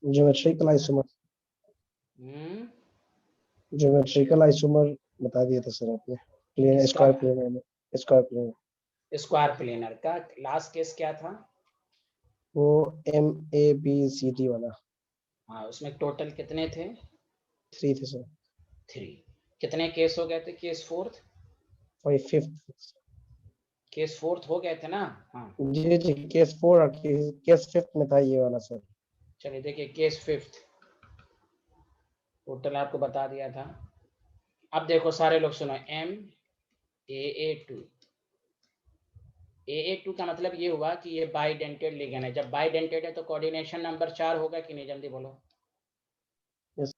Geometrical isomer geometrical isomer बता दिया था सर आपने। Plane square plane square plane square planar का लास्ट केस क्या था? वो MABCD वाला। हाँ, उसमें टोटल कितने थे? 3 थे सर। 3। कितने केस हो गए थे? केस फोर्थ और 5th केस फोर्थ हो गए थे ना? हाँ जी जी, केस 4 और केस 5th में था ये वाला सर। चलिए देखिए, केस 5th टोटल आपको बता दिया था। अब देखो सारे लोग सुनो, AA2 का मतलब ये हुआ कि ये बाइडेंटेड लिगेंड है। जब बाइडेंटेड है तो कोऑर्डिनेशन नंबर 4 होगा कि नहीं? जल्दी बोलो। यस।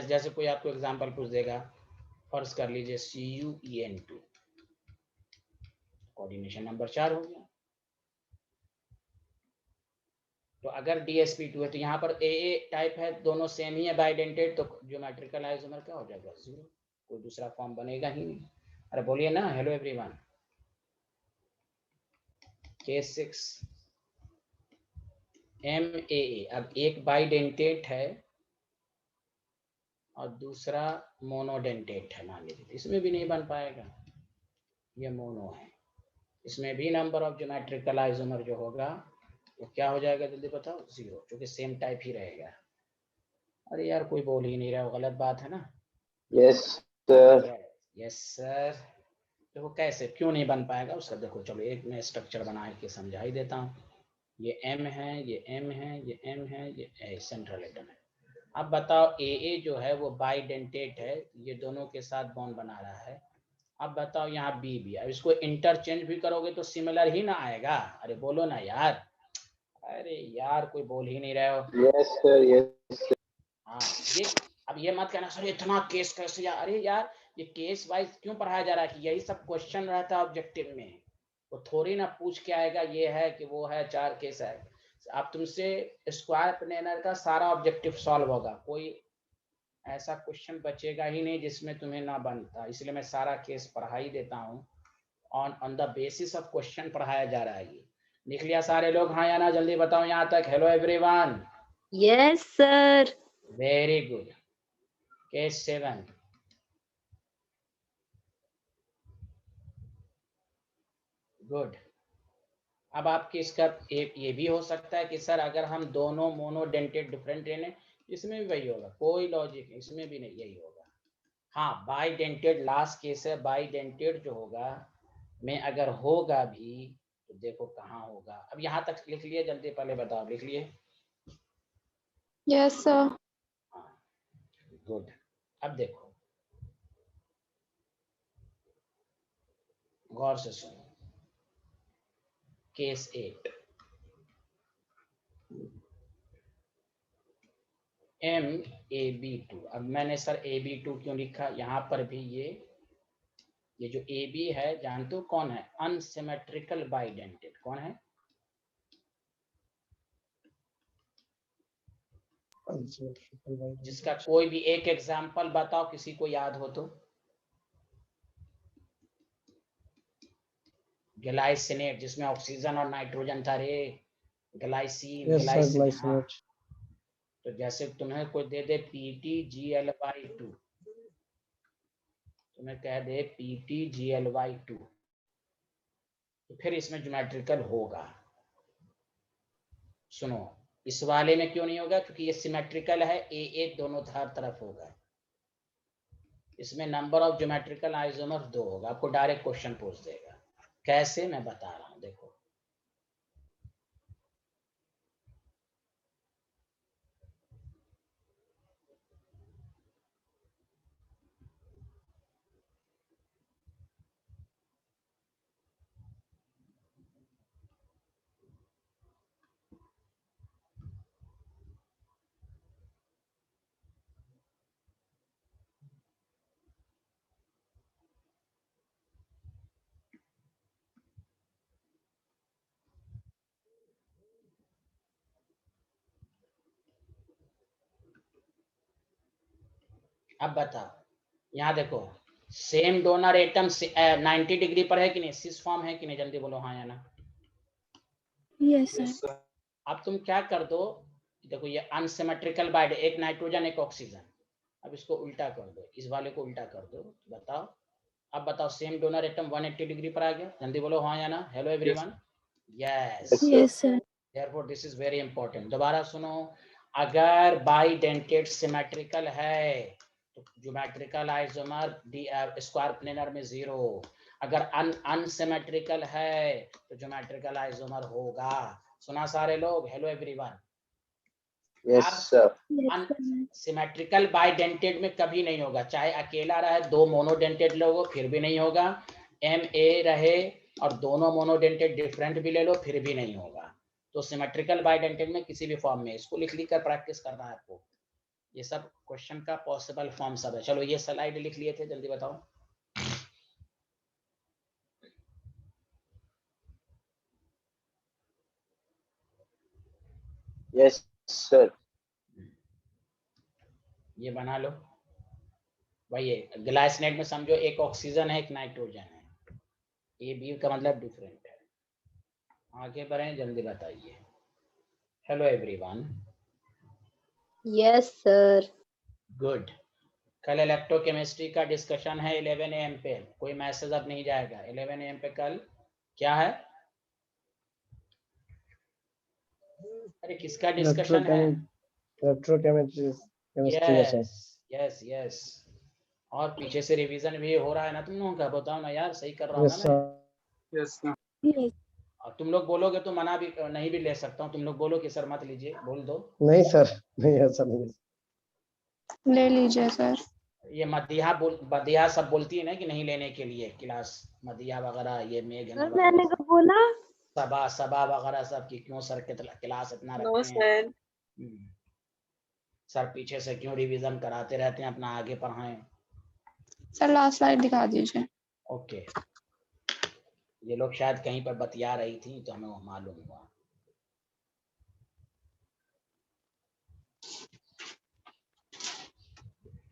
जैसे कोई आपको एग्जांपल पूछ देगा, फर्ज कर लीजिए CuEN2, कोऑर्डिनेशन नंबर 4 हो गया। तो अगर DsP2 है तो यहाँ पर AA टाइप है, दोनों सेम ही है बाइडेंटेड, तो ज्योमेट्रिकल आइसोमर क्या हो जाएगा? 0। कोई दूसरा फॉर्म बनेगा ही नहीं। अरे बोलिए ना, हेलो एवरीवन। Case 6 MAA। अब एक बाइडेंटेट है और दूसरा मोनोडेंटेट है मान लीजिए, इसमें भी नहीं बन पाएगा, ये मोनो है। इसमें भी नंबर ऑफ ज्योमेट्रिकल आइसोमर जो होगा वो क्या हो जाएगा? जल्दी बताओ। 0, क्योंकि सेम टाइप ही रहेगा। अरे यार कोई बोल ही नहीं रहा, वो गलत बात है ना? Yes sir. Yes sir. देखो कैसे, क्यों नहीं बन पाएगा उसका देखो। चलो एक मैं स्ट्रक्चर बना के समझा ही देता हूँ। ये M है, ये M है, ये M है, ये सेंट्रल एटम है। अब बताओ AA जो है वो बाइडेंटेट है, ये दोनों के साथ बॉन्ड बना रहा है। अब बताओ यहाँ B अब इसको इंटरचेंज भी करोगे तो सिमिलर ही ना आएगा। अरे बोलो ना यार। अरे यार कोई बोल ही नहीं रहे हो। Yes sir, yes. हाँ, ये अब ये मत कहना सर इतना केस कैसे यार। अरे यार ये केस वाइज क्यों पढ़ाया जा रहा है कि यही सब क्वेश्चन रहता है ऑब्जेक्टिव में। वो थोड़ी ना पूछ के आएगा ये है कि वो है, 4 केस है। अब तुमसे स्क्वायर प्लेनर का सारा ऑब्जेक्टिव सॉल्व होगा, कोई ऐसा क्वेश्चन बचेगा ही नहीं जिसमें तुम्हें ना बनता। इसलिए मैं सारा केस पढ़ा ही देता हूँ, on the basis of question पढ़ाया जा रहा है। ये लिख लिया सारे लोग? हाँ या ना जल्दी बताओ यहाँ तक। Hello everyone. Yes sir. Very good. Case 7 good. अब आपके इसका ये भी हो सकता है कि सर अगर हम दोनों मोनोडेंटेड डिफरेंट लें, इसमें भी वही होगा, कोई लॉजिक नहीं, इसमें भी नहीं यही होगा। हाँ बाइडेंटेड लास्ट केस है, बाइडेंटेड जो होगा में अगर होगा भी तो देखो कहाँ होगा। अब यहाँ तक लिख लिए? जल्दी पहले बताओ, लिख लिए? Yes sir. हाँ गुड। अब देखो गौर से सुनो, केस 8 MAB2। अब मैंने सर AB2 क्यों लिखा? यहाँ पर भी ये जो AB है जानते हो कौन है? Unsymmetrical bidentate. कौन है? जिसका कोई भी एक एग्जाम्पल बताओ, किसी को याद हो तो। ग्लाइसिनेट, जिसमें ऑक्सीजन और नाइट्रोजन था रे। Glycine, glycine. हाँ तो जैसे तुम्हें कोई दे दे PTGL/2, तुम्हें कह दे PTGL/2, तो फिर इसमें ज्योमेट्रिकल होगा। सुनो, इस वाले में क्यों नहीं होगा? क्योंकि ये सिमेट्रिकल है, AA दोनों हर तरफ होगा। इसमें नंबर ऑफ ज्योमेट्रिकल आइसोमर 2 होगा। आपको डायरेक्ट क्वेश्चन पूछ देगा। कैसे, मैं बता रहा हूं देखो। अब बताओ, यहाँ देखो सेम डोनर एटम 90 डिग्री पर है कि नहीं? सिस फॉर्म है कि नहीं? जल्दी बोलो हाँ या ना। Yes sir. अब तुम क्या कर दो, देखो ये अनसिमेट्रिकल बाइड, एक नाइट्रोजन एक ऑक्सीजन, अब इसको उल्टा कर दो, इस वाले को उल्टा कर दो, बताओ। अब बताओ सेम डोनर एटम 180 डिग्री पर आ गया, जल्दी बोलो हाँ या ना। Hello everyone, yes, Yes, sir. therefore this is very important। दोबारा सुनो, अगर बाइडेंटेट सिमेट्रिकल है तो ज्योमेट्रिकल आइसोमर स्क्वायर प्लेनर में 0, अगर अनसिमेट्रिकल है तो ज्योमेट्रिकल आइसोमर होगा। सुना सारे लोग? Hello everyone. Yes, sir. Yes, sir. Symmetrical bidentate में कभी नहीं होगा, चाहे अकेला रहे, दो मोनोडेंटेड लोगो फिर भी नहीं होगा, MA रहे और दोनों मोनोडेंटेड डिफरेंट भी ले लो फिर भी नहीं होगा। तो सिमेट्रिकल बाइडेंटेड में किसी भी फॉर्म में, इसको लिख कर प्रैक्टिस करना है आपको, ये सब क्वेश्चन का पॉसिबल फॉर्म सब है। चलो ये स्लाइड लिख लिए थे, जल्दी बताओ। Yes, sir. ये बना लो भाई। ये ग्लाइसिनेट में समझो एक ऑक्सीजन है एक नाइट्रोजन है, ए बी का मतलब डिफरेंट है। आगे बढ़े, जल्दी बताइए। Hello everyone. Yes, sir. Good. कल इलेक्ट्रोकेमिस्ट्री का डिस्कशन है 11 AM पे, कोई मैसेज अब नहीं जाएगा। 11 AM पे कल क्या है? अरे किसका डिस्कशन है? इलेक्ट्रोकेमिस्ट्री का सर। यस यस, और पीछे से रिवीजन भी हो रहा है ना तुम लोगों का, बताओ ना यार, सही कर रहा हूँ यस ना मैं? सर। Yes sir. Yes. और तुम लोग बोलोगे तो मना भी नहीं भी ले सकता हूँ, तुम लोग बोलो कि सर मत लीजिए, बोल दो। नहीं सर, नहीं ऐसा नहीं। ले लीजिए सर। ये मदिया सब बोलती है ना कि नहीं लेने के लिए क्लास, मदिया वगैरह, ये मेघन सर वगैरह, मैंने कब बोला? सबा वगैरह सब की क्यों सर के क्लास इतना नो रखते हैं? सर। सर पीछे से क्यों रिवीजन कराते रहते हैं, अपना आगे पढ़ाएं। सर लास्ट स्लाइड दिखा दीजिए। ओके, ये लोग शायद कहीं पर बतिया रही थी तो हमें वो मालूम हुआ।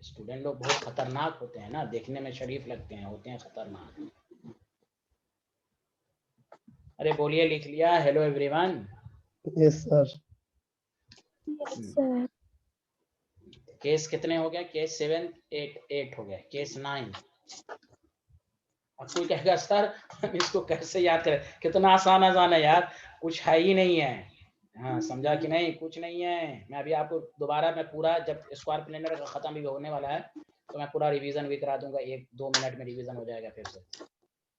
स्टूडेंट लोग बहुत खतरनाक होते हैं ना, देखने में शरीफ लगते हैं, होते हैं खतरनाक। अरे बोलिए, लिख लिया? Hello everyone. Yes sir. Yes, sir. Case कितने हो गए? केस 7 8 हो गए, केस 9। अब कोई कहेगा सर हम इसको कैसे याद करें, कितना आसान है यार, कुछ है ही नहीं है। हाँ समझा कि नहीं? कुछ नहीं है। मैं अभी आपको दोबारा, मैं पूरा जब स्क्वायर प्लेनर का खत्म भी होने वाला है तो मैं पूरा रिवीजन भी करा दूंगा, 1-2 मिनट में रिवीजन हो जाएगा फिर से।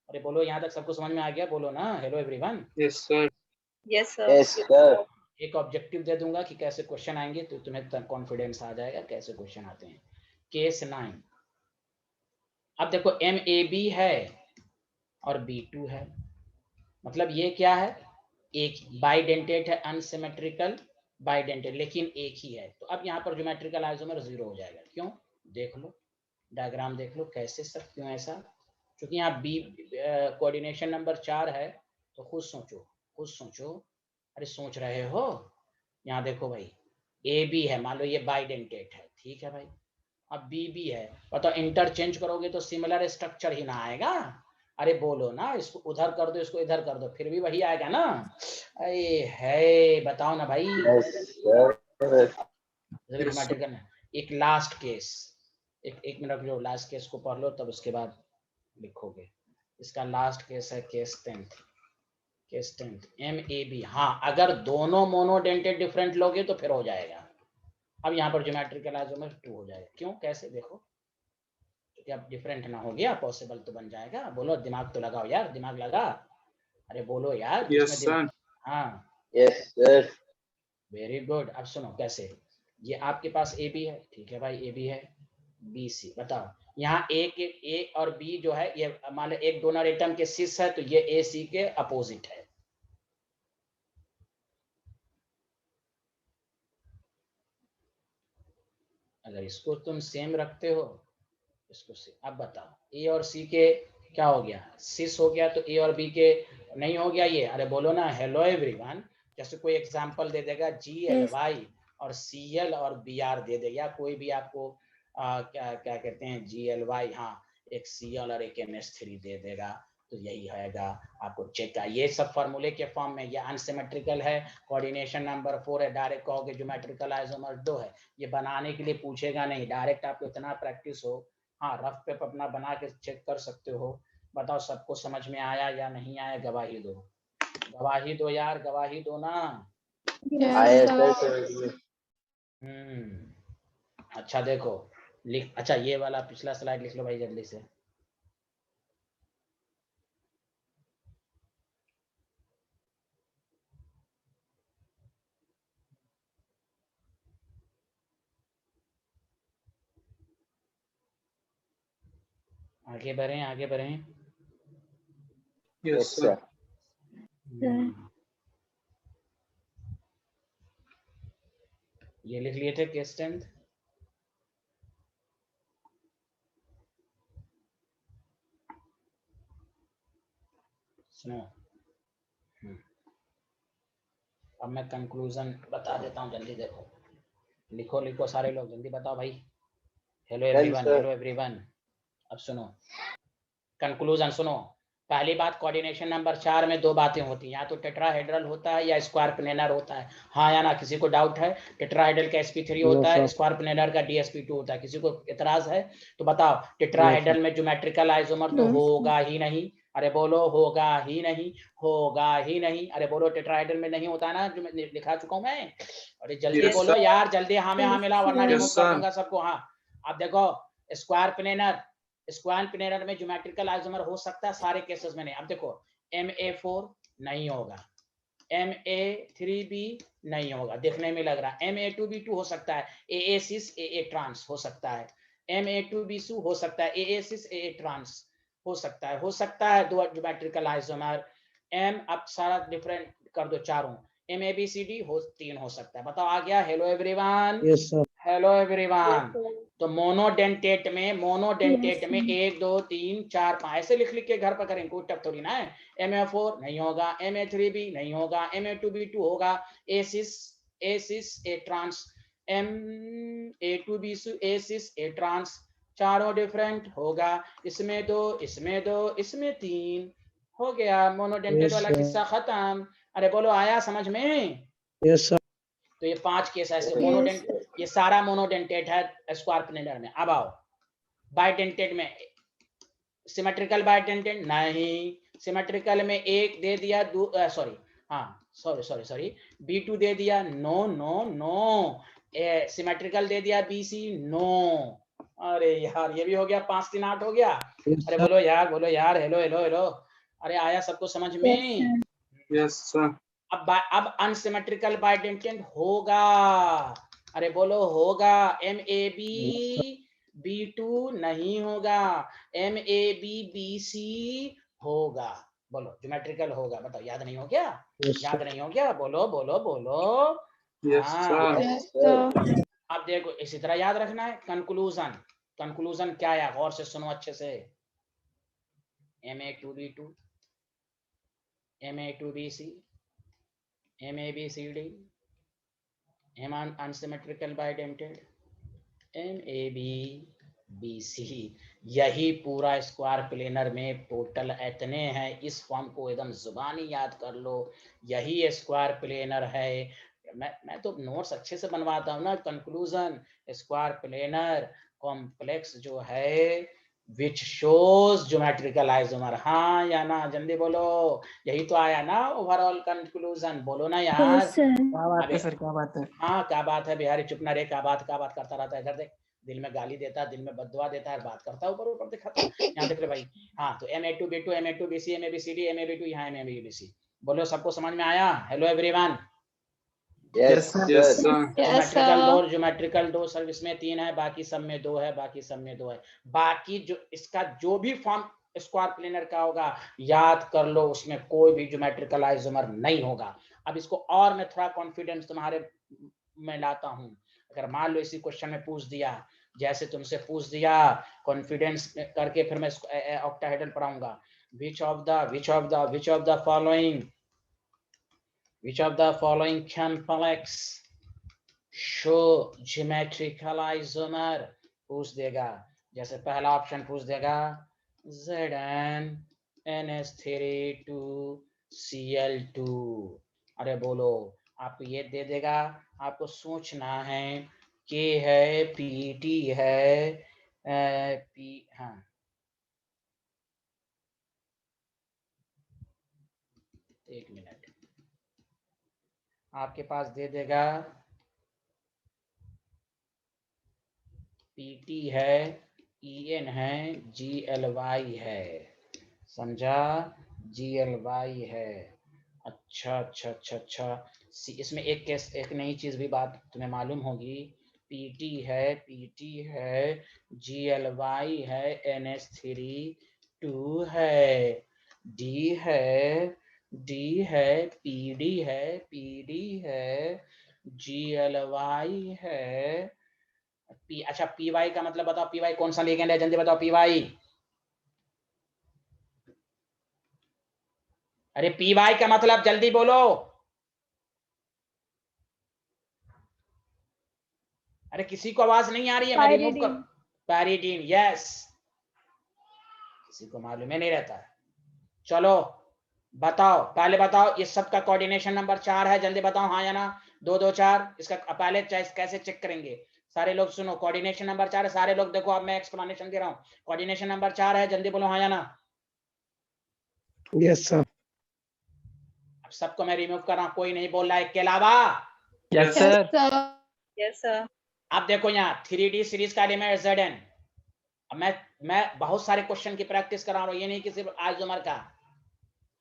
अरे बोलो, यहाँ तक सबको समझ में आ गया? बोलो ना hello everyone. Yes sir. Yes, sir. एक ऑब्जेक्टिव दे दूंगा कि कैसे क्वेश्चन आएंगे तो तुम्हें कॉन्फिडेंस आ जाएगा कैसे क्वेश्चन आते हैं। केस 9। अब देखो MAB है और B2 है, मतलब ये क्या है? एक बाइडेंटेट है, अनसिमेट्रिकल बाइडेंटेट, लेकिन एक ही है। तो अब यहाँ पर ज्योमेट्रिकल आइसोमर 0 हो जाएगा। क्यों? देख लो डायग्राम, देख लो कैसे सर, क्यों ऐसा? क्योंकि यहाँ बी कोऑर्डिनेशन नंबर 4 है, तो खुद सोचो। अरे सोच रहे हो? यहाँ देखो भाई, ए बी है, मान लो ये बाइडेंटेट है, ठीक है भाई। अब बी भी है, बताओ इंटरचेंज करोगे तो सिमिलर स्ट्रक्चर ही ना आएगा? अरे बोलो ना, इसको उधर कर दो, इसको इधर कर दो, फिर भी वही आएगा ना? अरे है, बताओ ना भाई। Yes, sir. एक लास्ट केस, एक मिनट जो लास्ट केस को पढ़ लो, तब उसके बाद लिखोगे। इसका लास्ट केस है केस 10th MAB। हाँ, अगर दोनों मोनोडेंटेड डिफरेंट लोगे तो फिर हो जाएगा। अब यहाँ पर ज्योमेट्रिकल आइसोमर 2 हो जाएगा। क्यों? कैसे? देखो, क्योंकि अब डिफरेंट ना हो गया, पॉसिबल तो बन जाएगा। बोलो, दिमाग तो लगाओ यार, दिमाग लगा। अरे बोलो यार। Yes sir. हाँ Yes, sir. Very good. अब सुनो कैसे, ये आपके पास AB है, ठीक है भाई, AB है, BC। बताओ यहाँ A और B जो है, ये मान लो एक डोनर एटम के सिस है, तो ये AC के अपोजिट है। अगर इसको तुम सेम रखते हो, इसको से, अब बताओ A और C के क्या हो गया? सिस हो गया, तो A और B के नहीं हो गया ये? अरे बोलो ना हेलो एवरीवन। जैसे कोई एग्जांपल दे देगा GLY और CL और BR दे देगा, कोई भी आपको क्या कहते हैं GLY, हाँ, एक CL और एक NH3 दे देगा, तो यही आएगा आपको चेक का। ये सब फॉर्मूले के फॉर्म में, ये अनसिमेट्रिकल है, कोऑर्डिनेशन नंबर 4 है, डायरेक्ट कहोगे ज्योमेट्रिकल आइसोमर 2 है। ये बनाने के लिए पूछेगा नहीं, डायरेक्ट आपको इतना प्रैक्टिस हो, हाँ रफ पे अपना बना के चेक कर सकते हो। बताओ सबको समझ में आया या नहीं आया? गवाही दो, गवाही दो यार, गवाही दो ना। आया सर। अच्छा देखो लिख, अच्छा ये वाला पिछला स्लाइड लिख लो भाई जल्दी से। आगे बढ़ें, आगे बढ़ें। Yes sir. ये लिख लिए थे केस 10। सुनो, अब मैं कंक्लूजन बता देता हूँ, जल्दी देखो, लिखो लिखो सारे लोग जल्दी बताओ भाई। Hello everyone, hello everyone. अब सुनो कंक्लूजन, सुनो। पहली बात, कोऑर्डिनेशन नंबर 4 में दो बातें होती हैं, या तो टेट्राहेड्रल होता है या स्क्वायर प्लेनर होता है, हाँ या ना? किसी को डाउट है? टेट्राहेड्रल का sp3 होता है, स्क्वायर प्लेनर का dsp2 होता है, किसी को इतराज है तो बताओ। टेट्राहेड्रल में ज्योमेट्रिकल आइसोमर तो होगा ही नहीं, अरे बोलो होगा ही नहीं, होगा ही नहीं, अरे बोलो टेट्राहेड्रल में नहीं होता ना, जो मैं लिखा चुका हूं मैं। अरे जल्दी बोलो यार, जल्दी हाँ में हाँ मिला, वरना रिमूव कर दूंगा सबको। हाँ अब देखो, स्क्वायर प्लेनर में ज्योमेट्रिकल आइसोमर हो सकता है, सारे केसेस में नहीं। अब देखो Ma4 नहीं होगा, Ma3b नहीं होगा, देखने में लग रहा है। Ma2b2 हो सकता है, AA6 AA ट्रांस हो सकता है, Ma2b2 हो सकता है, AA6 AA ट्रांस हो सकता है दो ज्योमेट्रिकल आइसोमर। M अब सारा डिफरेंट कर दो चारों, MABCD हो 3 हो सकता है। बताओ आ गया? Hello everyone, yes sir. Hello everyone. तो मोनोडेंटेट में 1 2 3 4 5 ऐसे लिख लिख के घर पर करेंगे, कोई टप थोड़ी ना है। Ma4 नहीं होगा, Ma3b नहीं होगा, Ma2b2 होगा, A6 A trans, Ma2b2 A6 A trans, चारों डिफरेंट होगा। इसमें 2 इसमें 2 इसमें 3 हो गया, मोनोडेंटेट वाला किस्सा खत्म। अरे बोलो आया समझ में? Yes sir. तो ये 5 केस ऐसे मोनोडेंट, ये सारा मोनोडेंटेट है स्क्वायर प्लेनर में। अब आओ बाइडेंटेट में, सिमेट्रिकल बाइडेंटेट नहीं, सिमेट्रिकल में एक दे दिया, सॉरी हाँ सॉरी B2 दे दिया, नो नो नो, सिमेट्रिकल दे दिया BC, नो। अरे यार ये भी हो गया, 5 3 8 हो गया। अरे बोलो यार, हेलो हेलो हेलो, अरे आया सबको समझ में? Yes sir. अब अनसिमेट्रिकल बाइडेंटेट होगा, अरे बोलो होगा। MAB-B2 नहीं होगा, MAB-BC होगा। बोलो ज्योमेट्रिकल होगा, बताओ याद नहीं हो क्या? याद नहीं हो क्या? बोलो बोलो बोलो। Yes sir. अब देखो इसी तरह याद रखना है। कंक्लूजन क्या है? गौर से सुनो अच्छे से। MA2B2 MA2BC MABCD unsymmetrical bidentate MABBC, यही पूरा स्क्वायर प्लेनर में टोटल इतने हैं। इस फॉर्म को एकदम जुबानी याद कर लो, यही स्क्वायर प्लेनर है। मैं तो नोट्स अच्छे से बनवाता हूँ ना। कंक्लूजन, स्क्वायर प्लेनर कॉम्प्लेक्स जो है विच शोज ज्योमेट्रिकल आइसोमर, हाँ या ना? जल्दी बोलो, यही तो आया ना ओवरऑल कंक्लूजन। बोलो ना यार। क्या बात है सर, क्या बात है? हाँ क्या बात है बिहारी, चुप ना रे, क्या बात करता रहता है। इधर देख, दिल में गाली देता है, दिल में बददुआ देता है, बात करता है ऊपर ऊपर दिखाता है। यहाँ देख ले भाई। हाँ तो MA2B2 MA2BC MABCD MAB2 यहाँ MABBC। बोलो सबको समझ में आया? Hello everyone. Yes sir. Geometrical 2 sir, इसमें 3 है, बाकी सब में 2 है, बाकी सब में 2 है। बाकी जो इसका जो भी फॉर्म स्क्वायर प्लेनर का होगा याद कर लो, उसमें कोई भी ज्योमेट्रिकल आइसोमर नहीं होगा। अब इसको और मैं थोड़ा कॉन्फिडेंस तुम्हारे में लाता हूं। अगर मान लो इसी क्वेश्चन में पूछ दिया, जैसे तुमसे पूछ दिया, कॉन्फिडेंस करके फिर मैं ऑक्टाहेड्रल पढ़ाऊंगा। which of the following complex show geometrical isomer, पूछ देगा। जैसे पहला ऑप्शन पूछ देगा Zn NH3 2Cl2। अरे बोलो, आपको ये दे देगा, आपको सोचना है। K है, PET है, हाँ एक मिनट, आपके पास दे देगा PT है, EN है, GLY है, समझा? GLY है। अच्छा अच्छा अच्छा अच्छा, इसमें एक केस, एक नई चीज भी बात तुम्हें मालूम होगी। PT है, GLY है, NH3 2 है, D है, PD है, GLY है, अच्छा PY का मतलब बताओ, PY कौन सा लिगेंड है, जल्दी बताओ PY। अरे PY का मतलब जल्दी बोलो। अरे किसी को आवाज नहीं आ रही है, मैं रिमूव कर। पैरिडीन, यस, किसी को मालूम ही नहीं रहता है। चलो बताओ, पहले बताओ, ये सबका कोऑर्डिनेशन नंबर 4 है, जल्दी बताओ हाँ या ना। 2 2 4, इसका पहले कैसे चेक करेंगे? सारे लोग सुनो, कोऑर्डिनेशन नंबर 4 है, सारे लोग देखो, अब मैं एक्सप्लेनेशन दे रहा हूँ। कोऑर्डिनेशन नंबर 4 है, जल्दी बोलो हाँ या ना। Yes sir. अब सबको मैं रिमूव कर रहा हूँ, कोई नहीं बोल रहा है के अलावा। Yes, Yes, sir. sir. Yes, sir. अब देखो यहाँ 3D सीरीज का एलिमेंट Zn। अब मैं बहुत सारे क्वेश्चन की प्रैक्टिस करा रहा हूँ, ये नहीं कि सिर्फ आइसोमर का।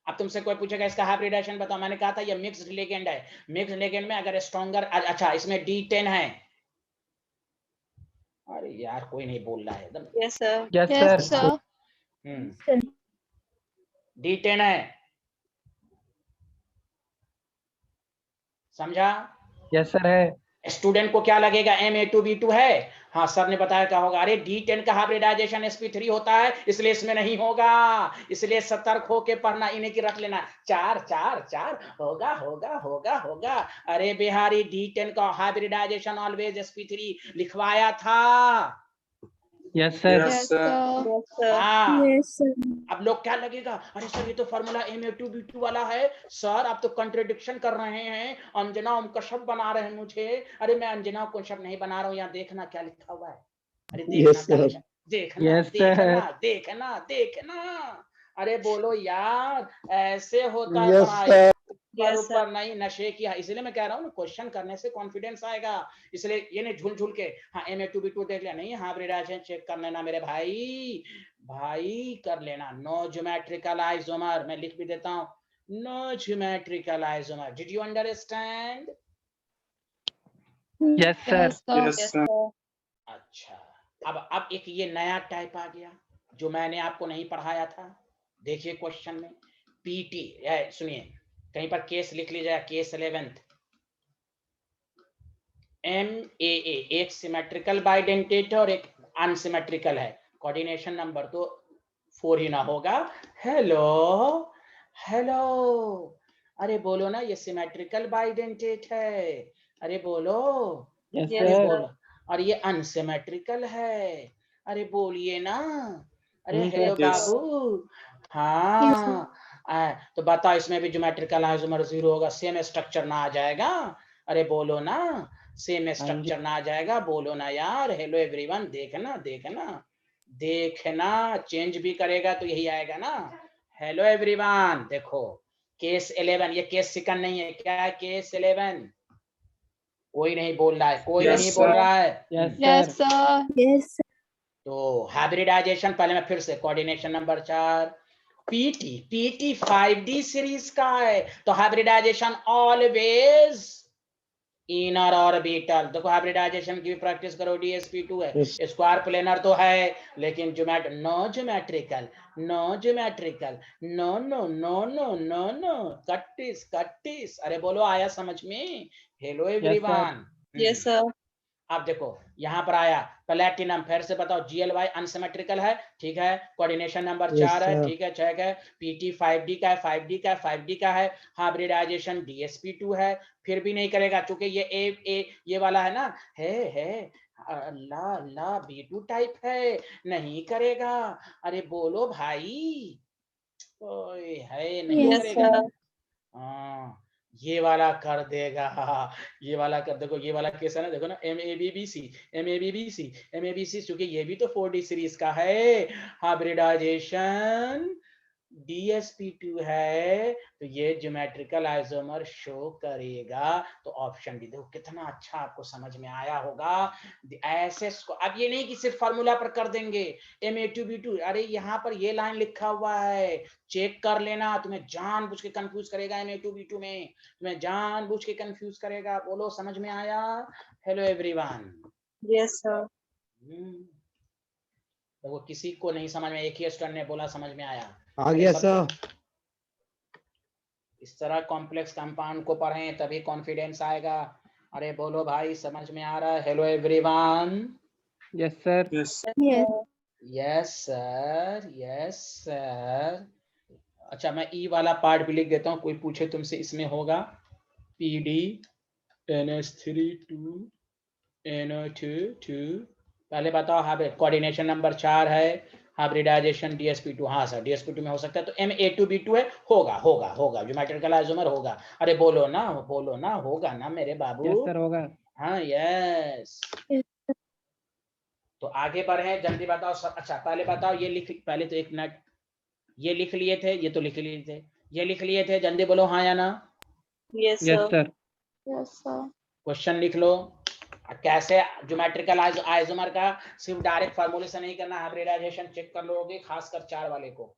अब तुमसे कोई पूछेगा इसका हाइब्रिडाइजेशन बताओ, मैंने कहा था ये मिक्स्ड लिगेंड है। मिक्स्ड लिगेंड में अगर स्ट्रॉन्गर, अच्छा इसमें D10 है। अरे यार कोई नहीं बोल रहा है एकदम। Yes, sir. Yes, Yes, sir. sir. D10 है, समझा? Yes, sir है। स्टूडेंट को क्या लगेगा Ma2B2 है? हाँ सर ने बताया क्या होगा। अरे D10 का हाइब्रिडाइजेशन sp3 होता है, इसलिए इसमें नहीं होगा, इसलिए सतर्क होके पढ़ना, इन्हें की रख लेना। 4 4 4 होगा होगा होगा होगा। अरे बिहारी, D10 का हाइब्रिडाइजेशन ऑलवेज sp3 लिखवाया था। Yes, sir. Yes, Yes, sir. sir. Yes, sir. हाँ, Yes, sir. अब लोग क्या लगेगा, अरे सर ये तो फॉर्मूला Ma2B2 वाला है, सर आप तो कंट्रडिक्शन कर रहे हैं, अंजना ओम कश्यप बना रहे हैं मुझे। अरे मैं अंजना कश्यप नहीं बना रहा हूँ, यहाँ देखना क्या लिखा हुआ है। अरे देखना यस क्या सर। लिखा, देखना Yes, देखना sir. देखना देखना। अरे बोलो यार, ऐसे होता है यस पढ़ाई, सर। ऊपर Yes, sir. ऊपर नहीं, नशे की। इसलिए मैं कह रहा हूँ ना, क्वेश्चन करने से कॉन्फिडेंस आएगा। इसलिए ये नहीं झूल झूल के, हाँ Ma2B2 देख लिया, नहीं हाइब्रिडाइजेशन चेक कर लेना मेरे भाई, भाई कर लेना। नो ज्योमेट्रिकल आइसोमर, मैं लिख भी देता हूँ, no geometrical isomer. Did you understand? Yes, sir. Yes, sir. Yes, Yes, sir. sir. अच्छा, अब एक ये नया टाइप आ गया जो मैंने आपको नहीं पढ़ाया था। देखिए क्वेश्चन में पीटी, सुनिए कहीं पर केस लिख लीजिएगा, केस 11th। MAA एक सिमेट्रिकल बाइडेंटेट और एक अनसिमेट्रिकल है, कोऑर्डिनेशन नंबर तो 4 ही ना होगा। हेलो हेलो, अरे बोलो ना, ये सिमेट्रिकल बाइडेंटेट है, अरे बोलो, Yes, Yes, अरे sir. बोलो। और ये अनसिमेट्रिकल है, अरे बोलिए ना, अरे ठीक है। Hello Yes. बाबू। हाँ तो बताओ, इसमें भी ज्योमेट्रिकल आइसोमर 0 होगा, सेम स्ट्रक्चर ना आ जाएगा? अरे बोलो ना, सेम स्ट्रक्चर ना आ जाएगा? बोलो ना यार। हेलो एवरीवन, देखना देखना देखना, चेंज भी करेगा तो यही आएगा ना। हेलो एवरीवन, देखो केस 11, ये केस सेकंड नहीं है, क्या है? केस 11। कोई नहीं बोल रहा है, कोई Yes, नहीं sir. बोल रहा है। Yes, Yes, sir. sir. Yes, sir. तो हाइब्रिडाइजेशन, पहले मैं फिर से, coordination number 4 PT 5D series का है, तो हाइब्रिडाइजेशन ऑलवेज इनर ऑर्बिटल। देखो हाइब्रिडाइजेशन की प्रैक्टिस करो, DSP2 है, यस स्क्वायर प्लेनर तो है, लेकिन no geometrical, no geometrical, no no no no no no, कट्टिस कट्टिस। अरे बोलो आया समझ में? Hello Yes, sir. Everyone. Yes, sir. अब देखो यहाँ पर आया प्लेटिनम, फिर से बताओ, GLY अनसिमेट्रिकल है, ठीक है, कोऑर्डिनेशन नंबर यस 4 है, सर। ठीक है, चेक है। PT 5D का है, 5D का है, 5D का है, हाइब्रिडाइजेशन DSP2 है, फिर भी नहीं करेगा, चूंकि ये वाला है ना, है अल्लाह अल्लाह, B2 टाइप है, नहीं करेगा। अरे बोलो भाई, ओए है नहीं Yes, करेगा। sir. हाँ ये वाला कर देगा, ये वाला कर, देखो ये वाला केस है ना, देखो ना MABBC MABBC MABBC, क्योंकि ये भी तो 4D सीरीज का है, हाइब्रिडाइजेशन DSP2 है, तो ये ज्योमेट्रिकल आइसोमर शो करेगा। तो ऑप्शन भी देखो कितना अच्छा आपको समझ में आया होगा। ऐसे अब ये नहीं कि सिर्फ फार्मूला पर कर देंगे MA2B2, अरे यहाँ पर ये लाइन लिखा हुआ है, चेक कर लेना, तुम्हें जानबूझ के कंफ्यूज करेगा MA2B2 में, तुम्हें जानबूझ के कंफ्यूज करेगा। बोलो समझ में आया? Hello everyone. Yes, sir. तो वो किसी को नहीं समझ में, एक ही स्टूडेंट ने बोला समझ में आया। आ गया सर। इस तरह कॉम्प्लेक्स कंपाउंड को पढ़ें तभी कॉन्फिडेंस आएगा। अरे बोलो भाई समझ में आ रहा है? Hello everyone. Yes sir. Yes. Yes. Yes sir, yes sir. अच्छा मैं ई वाला पार्ट भी लिख देता हूँ, कोई पूछे तुमसे इसमें होगा PD NH3 2 NO2 2। पहले बताओ हाइब्रिड कोऑर्डिनेशन नंबर 4 है, हाइब्रिडाइजेशन DSP2। हाँ सर DSP2 में हो सकता है, तो MA2B2 है, होगा होगा होगा ज्योमेट्रिकल आइसोमर होगा। अरे बोलो ना होगा ना मेरे बाबू। यस सर होगा। हाँ यस। Yes. तो आगे बढ़े, जल्दी बताओ सब। अच्छा पहले बताओ ये लिख, पहले तो एक मिनट, ये लिख लिए थे, ये तो लिख लिए थे, ये लिख लिए थे, जल्दी बोलो हाँ या ना। Yes, yes sir. Sir. Yes sir. Question लिख लो। कैसे ज्योमेट्रिकल आइसोमर का सिर्फ डायरेक्ट फार्मूले से नहीं करना, हाइब्रिडाइजेशन चेक कर लोगे, खासकर 4 वाले को।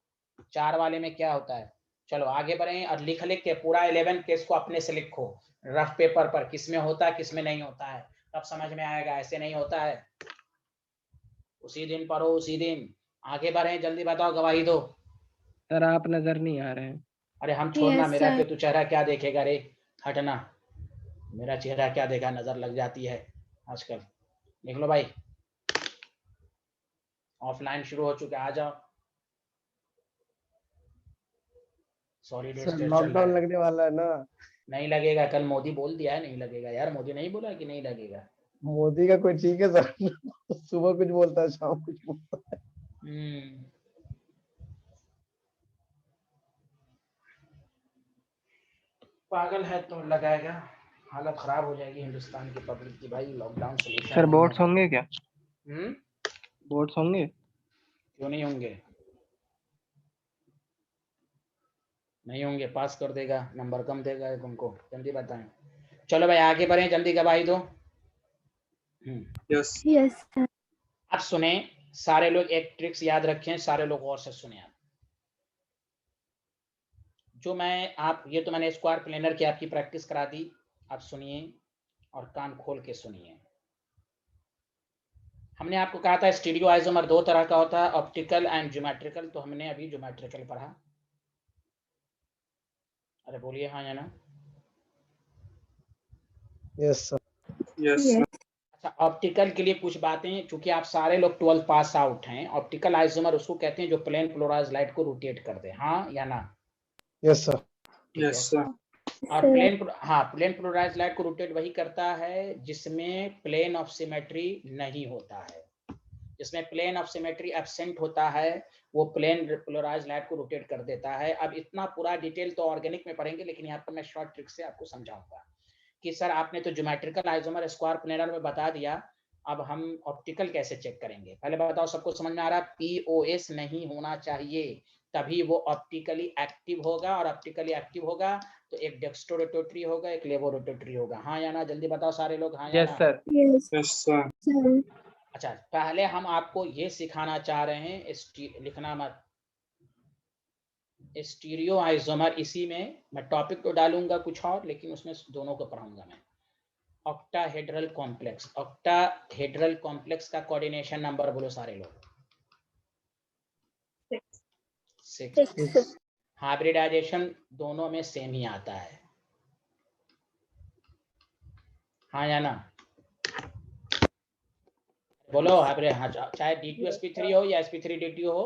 4 वाले में क्या होता है। चलो आगे बढ़े और लिख के पूरा 11 केस को अपने से लिखो रफ पेपर पर, किसमें होता है किसमें नहीं होता है, तब समझ में आएगा। ऐसे नहीं होता है, उसी दिन पढ़ो उसी दिन। आगे बढ़े, जल्दी बताओ, गवाही दो। सर आप नजर नहीं आ रहे हैं। अरे हम छोड़ना, Yes, मेरा sir. पे तू चेहरा क्या देखेगा रे, हटना। मेरा चेहरा क्या देखा, नजर लग जाती है आजकल। लिख लो भाई, ऑफलाइन शुरू हो चुका, आ जाओ। सॉरी सर लॉकडाउन लगने वाला है ना। नहीं लगेगा, कल मोदी बोल दिया है नहीं लगेगा। यार मोदी नहीं बोला कि नहीं लगेगा। मोदी का कोई ठीक है सर, सुबह कुछ बोलता है शाम कुछ बोलता है। पागल है तो लगाएगा, हालत खराब हो जाएगी हिंदुस्तान की पब्लिक की भाई। लॉकडाउन सोल्यूशन सर नहीं बोर्ड्स है। होंगे क्या? हम्म, बोर्ड्स होंगे? क्यों नहीं होंगे, नहीं होंगे, पास कर देगा, नंबर कम देगा तुमको, जल्दी बताएं। चलो भाई आगे बढ़े, जल्दी गवाही दो। Yes. Yes, sir. अब सुने सारे लोग, एक ट्रिक्स याद रखें सारे लोग, और से सुने आप। जो मैं आप ये तो मैंने स्क्वायर प्लेनर की आपकी प्रैक्टिस करा दी, आप सुनिए और कान खोल के सुनिए। हमने आपको कहा था स्टीरियो आइसोमर 2 तरह का होता है, ऑप्टिकल एंड ज्योमेट्रिकल, तो हमने अभी ज्योमेट्रिकल पढ़ा। अरे बोलिए हाँ या ना। Yes sir. Yes. Yes. अच्छा ऑप्टिकल के लिए कुछ बातें, चूंकि आप सारे लोग 12 पास आउट हैं, ऑप्टिकल आइसोमर उसको कहते हैं जो प्लेन पोलराइज्ड लाइट को रोटेट कर दे, हाँ या ना। Yes sir. Yes, sir. और प्लेन पोलराइज्ड लाइट को रोटेट वही करता है जिसमें प्लेन ऑफ सिमेट्री नहीं होता है। जिसमें प्लेन ऑफ सिमेट्री एब्सेंट होता है वो प्लेन पोलराइज्ड लाइट को रोटेट कर देता है। अब इतना पूरा डिटेल तो ऑर्गेनिक में पढ़ेंगे, लेकिन यहाँ पर मैं शॉर्ट ट्रिक से आपको समझाऊंगा कि सर आपने तो ज्योमेट्रिकल आइसोमर स्क्वायर प्लेनर में बता दिया, अब हम ऑप्टिकल कैसे चेक करेंगे। पहले बताओ सबको समझ में आ रहा है? POS नहीं होना चाहिए, तभी वो ऑप्टिकली एक्टिव होगा, और ऑप्टिकली एक्टिव होगा तो एक डेक्स्ट्रो रोटेटरी होगा, एक लेवो रोटेटरी होगा, हाँ या ना। जल्दी बताओ सारे लोग, हाँ या यस ना। Sir. Yes, Yes, sir. sir. अच्छा पहले हम आपको ये सिखाना चाह रहे हैं, लिखना मत, स्टीरियो आइसोमर, इसी में मैं टॉपिक तो डालूंगा कुछ और, लेकिन उसमें दोनों को पढ़ाऊंगा मैं। ऑक्टाहेड्रल कॉम्प्लेक्स, ऑक्टाहेड्रल कॉम्प्लेक्स का कोऑर्डिनेशन नंबर बोलो सारे लोग। 6। हाइब्रिडाइजेशन दोनों में सेम ही आता है, हाँ या ना। बोलो हाइब्रिड, हाँ, चाहे D2sp3 हो या sp3D2 हो,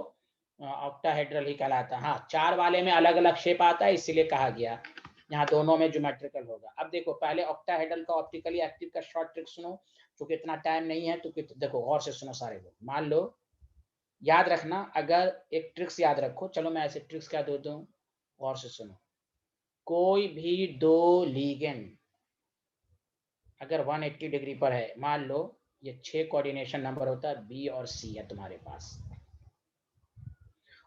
ऑक्टाहेड्रल ही कहलाता है। हाँ 4 वाले में अलग अलग शेप आता है, इसीलिए कहा गया, यहाँ दोनों में ज्योमेट्रिकल होगा। अब देखो पहले ऑक्टाहेड्रल का ऑप्टिकली एक्टिव का शॉर्ट ट्रिक सुनो, क्योंकि इतना टाइम नहीं है, तो देखो गौर से सुनो सारे लोग। मान लो याद रखना, अगर एक ट्रिक्स याद रखो, चलो मैं ऐसे ट्रिक्स क्या दे दूं, गौर से सुनो। कोई भी दो लीगेंड अगर 180 डिग्री पर है, मान लो ये 6 कोऑर्डिनेशन नंबर होता है, बी और सी है तुम्हारे पास,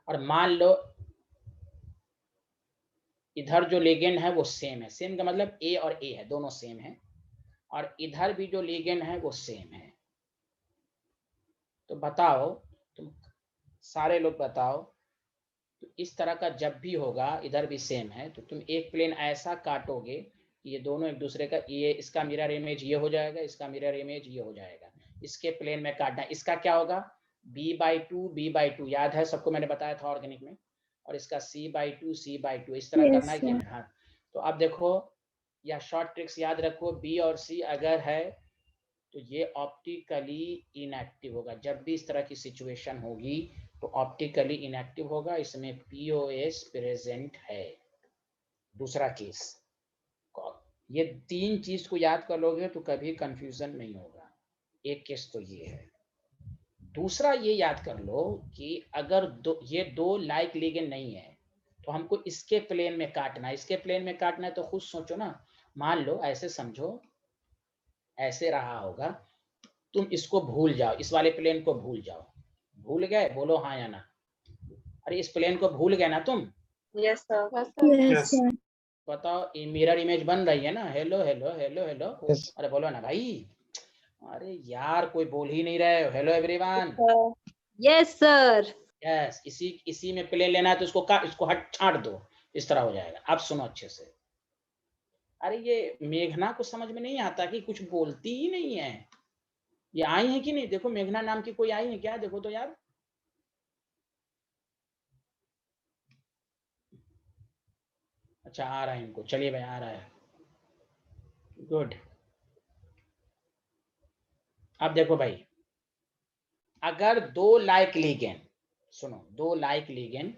और मान लो इधर जो लिगेंड है वो सेम है, सेम का मतलब ए और ए है, दोनों सेम है, और इधर भी जो लिगेंड है वो सेम है। तो बताओ तुम सारे लोग बताओ, तो इस तरह का जब भी होगा, इधर भी सेम है, तो तुम एक प्लेन ऐसा काटोगे कि ये दोनों एक दूसरे का, ये इसका मिरर इमेज ये हो जाएगा, इसका मिरर इमेज ये हो जाएगा, इसके प्लेन में काटना। इसका क्या होगा, b/2 याद है सबको, मैंने बताया था ऑर्गेनिक में, और इसका c/2 इस तरह करना है कि हाँ। तो अब देखो, या शॉर्ट ट्रिक्स याद रखो, बी और सी अगर है तो ये ऑप्टिकली इनएक्टिव होगा। जब भी इस तरह की सिचुएशन होगी तो ऑप्टिकली इनएक्टिव होगा, इसमें पीओएस प्रेजेंट है। दूसरा केस, ये 3 चीज को याद कर लोगे तो कभी कंफ्यूजन नहीं होगा। एक केस तो ये है। दूसरा ये याद कर लो कि अगर ये दो लाइक लिगेंड नहीं है तो हमको इसके प्लेन में काटना है, इसके प्लेन में काटना है तो खुद सोचो ना, मान लो ऐसे समझो, ऐसे रहा होगा, तुम इसको भूल जाओ, इस वाले प्लेन को भूल जाओ, भूल गए, बोलो हाँ या ना। अरे इस प्लेन को भूल गए ना तुम? Yes, sir. Yes. बताओ, ये मिरर इमेज बन रही है ना, hello hello hello hello, Yes. अरे बोलो ना भाई, अरे यार कोई बोल ही नहीं रहे हो, hello everyone. Yes, sir. Yes, इसी में प्लेन लेना है तो इसको हट छाट दो, इस तरह हो जाएगा। अब सुनो अच्छे से, अरे ये मेघना को समझ में नहीं आता कि कुछ बोलती ही नहीं है। ये आई है कि नहीं, देखो मेघना नाम की कोई आई है क्या, देखो तो यार। अच्छा आ रहा है इनको, चलिए भाई आ रहा है, गुड। अब देखो भाई, अगर दो लाइक लिगेंड, सुनो, दो लाइक लिगेंड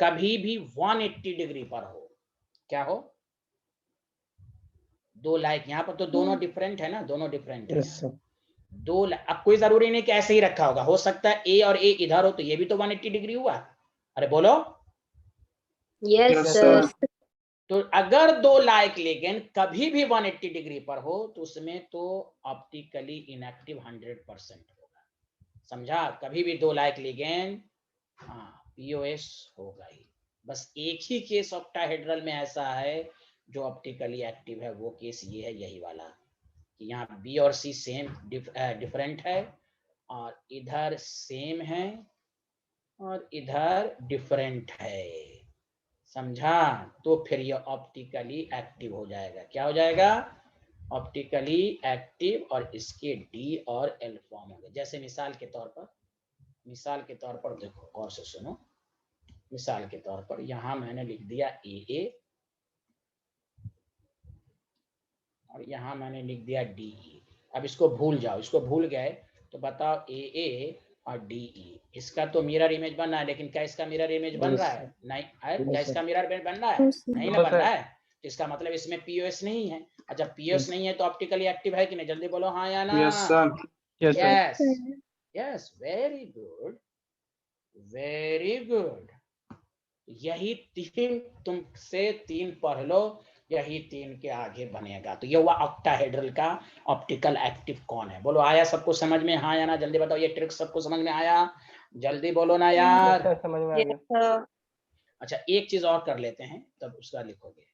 कभी भी 180 डिग्री पर हो, क्या हो, दो लाइक, यहाँ पर तो दोनों डिफरेंट है ना, दोनों डिफरेंट है। Yes, sir. दो, अब कोई जरूरी नहीं कि ऐसे ही रखा होगा, हो सकता है ए और ए इधर हो तो ये भी तो 180 डिग्री हुआ। अरे बोलो। Yes, Yes, sir. sir. तो अगर दो लाइक लिगेंड कभी भी 180 डिग्री पर हो तो उसमें तो ऑप्टिकली इनएक्टिव 100% होगा। समझा, कभी भी दो लाइक लिगेंड, हाँ पीओएस होगा ही। बस एक ही केस ऑक्टाहेड्रल में ऐसा है जो ऑप्टिकली एक्टिव है, वो केस ये है, यही वाला, कि यहाँ बी और सी सेम डिफरेंट है, और इधर सेम है और इधर डिफरेंट है। समझा, तो फिर ये ऑप्टिकली एक्टिव हो जाएगा। क्या हो जाएगा, ऑप्टिकली एक्टिव, और इसके डी और एल फॉर्म होंगे। जैसे मिसाल के तौर पर देखो, गौर से सुनो, मिसाल के तौर पर यहां मैंने लिख दिया ए और यहां मैंने लिख दिया डी। अब इसको भूल जाओ, इसको भूल गए तो बताओ ए और डी, इसका तो मिरर इमेज बन रहा है, लेकिन क्या इसका मिरर इमेज बन रहा है? नहीं। क्या इसका मिरर इमेज बन रहा है? नहीं ना बन रहा है। इसका मतलब इसमें पीओएस नहीं है, और जब पीओएस नहीं है तो ऑप्टिकली एक्टिव है कि नहीं, जल्दी बोलो हाँ या ना। Yes, sir. Yes yes, very good very good. यही तीन, तुमसे 3 पढ़ लो, यही 3 के आगे बनेगा। तो ये हुआ ऑक्टाहेड्रल का ऑप्टिकल एक्टिव कौन है, बोलो आया सबको समझ में, हाँ या ना, जल्दी बताओ, ये ट्रिक सबको समझ में आया, जल्दी बोलो ना यार। सर समझ में आ गया। Yes, sir. अच्छा एक चीज और कर लेते हैं, तब उसका लिखोगे,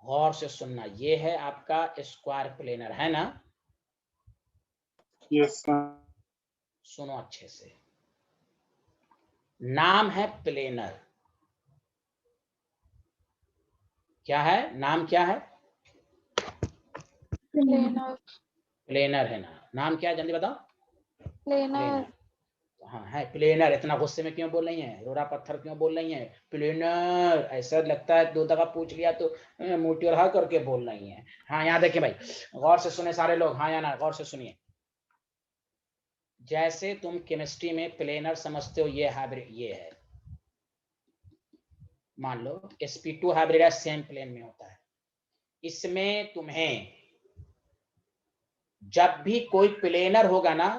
गौर से सुनना, ये है आपका स्क्वायर प्लेनर, है ना? Yes, sir. सुनो अच्छे से, नाम है प्लेनर, क्या है नाम, क्या है? प्लेनर है ना, नाम क्या है, जल्दी बताओ। प्लेनर, हाँ है प्लेनर। इतना गुस्से में क्यों बोल रही हैं, रोड़ा पत्थर क्यों बोल रही हैं? प्लेनर, ऐसा लगता है 2 दफा पूछ लिया तो मुंह टेढ़ा करके बोल रही हैं। हाँ यहाँ देखिए भाई, गौर से सुने सारे लोग, हाँ या ना, गौर से सुनिए। जैसे तुम केमिस्ट्री में प्लेनर समझते हो, ये हाइब्रिड, ये है, मान लो sp2 हाइब्रिड सेम प्लेन में होता है, इसमें तुम्हें जब भी कोई प्लेनर होगा ना,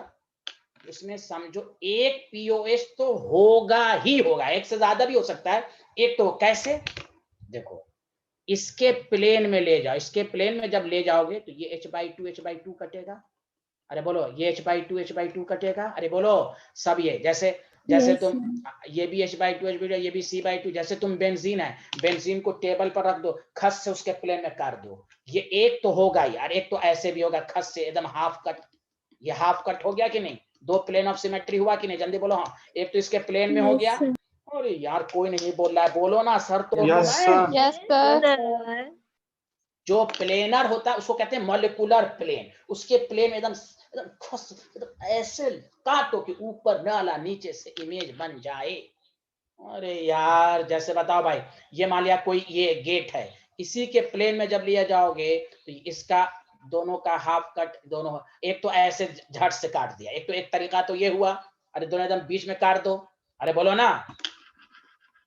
इसमें समझो एक पीओएस तो होगा ही होगा, एक से ज्यादा भी हो सकता है, एक तो कैसे, देखो इसके प्लेन में ले जाओ, इसके प्लेन में जब ले जाओगे तो ये h/2 कटेगा, अरे बोलो ये h/2 कटेगा, अरे बोलो सब ये जैसे जैसे Yes, तुम ये भी h/2 ये भी c/2, जैसे तुम बेंजीन है, बेंजीन को टेबल पर रख दो, खस से उसके प्लेन में काट दो, ये एक तो होगा यार, एक तो ऐसे भी होगा खस से एकदम हाफ कट, ये हाफ कट हो गया कि नहीं, दो प्लेन ऑफ सिमेट्री हुआ कि नहीं, जल्दी बोलो हाँ, एक तो इसके प्लेन में हो गया, अरे यार कोई नहीं बोल रहा है, बोलो ना सर तो Yes, sir. yes, sir. Sir. जो प्लेनर होता है उसको कहते हैं मॉलिक्यूलर प्लेन, उसके प्लेन एकदम एकदम खस एकदम ऐसे काटो कि ऊपर नाला नीचे से इमेज बन जाए। अरे यार जैसे बताओ भाई, ये मान लिया कोई ये गेट है, इसी के प्लेन में जब लिया जाओगे तो इसका दोनों का हाफ कट, दोनों एक तो ऐसे झट से काट दिया, एक तो एक तरीका तो ये हुआ, अरे दोनों एकदम बीच में काट दो, अरे बोलो ना,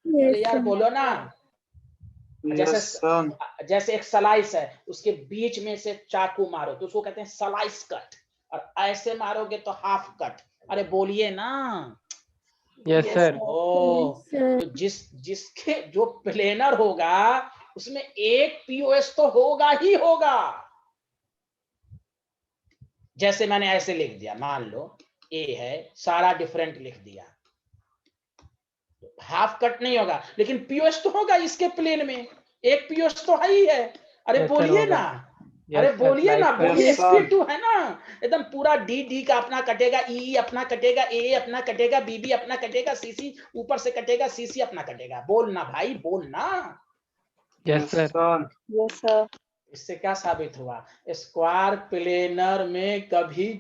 अरे यार बोलो ना, Yes, sir. जैसे एक स्लाइस है, उसके बीच में से चाकू मारो तो उसको कहते हैं स्लाइस कट, और ऐसे मारोगे तो हाफ कट, अरे बोलिए ना। Yes sir. ओ तो जिसके जो प्लेनर होगा उसमें एक पीओएस तो होगा ही होगा, जैसे मैंने ऐसे लिख दिया, मान लो ए है, सारा डिफरेंट लिख दिया, हाफ कट नहीं होगा, लेकिन पीओएस तो होगा इसके प्लेन में, एक पीओएस तो है ही है, अरे Yes, sir, बोलिए होगा। ना, Yes, अरे sir, बोलिए ना, like sir. बोलिए, Yes, sir. sp2 है ना, एकदम पूरा डी का अपना कटेगा, ई अपना कटेगा, ए अपना कटेगा, बी अपना कटेगा, सी ऊपर से कटेगा, सी अपना कटेगा, बोलना भाई बोलना। Yes sir. sir. Yes, sir. इससे क्या साबित हुआ, स्क्वायर प्लेनर में कभी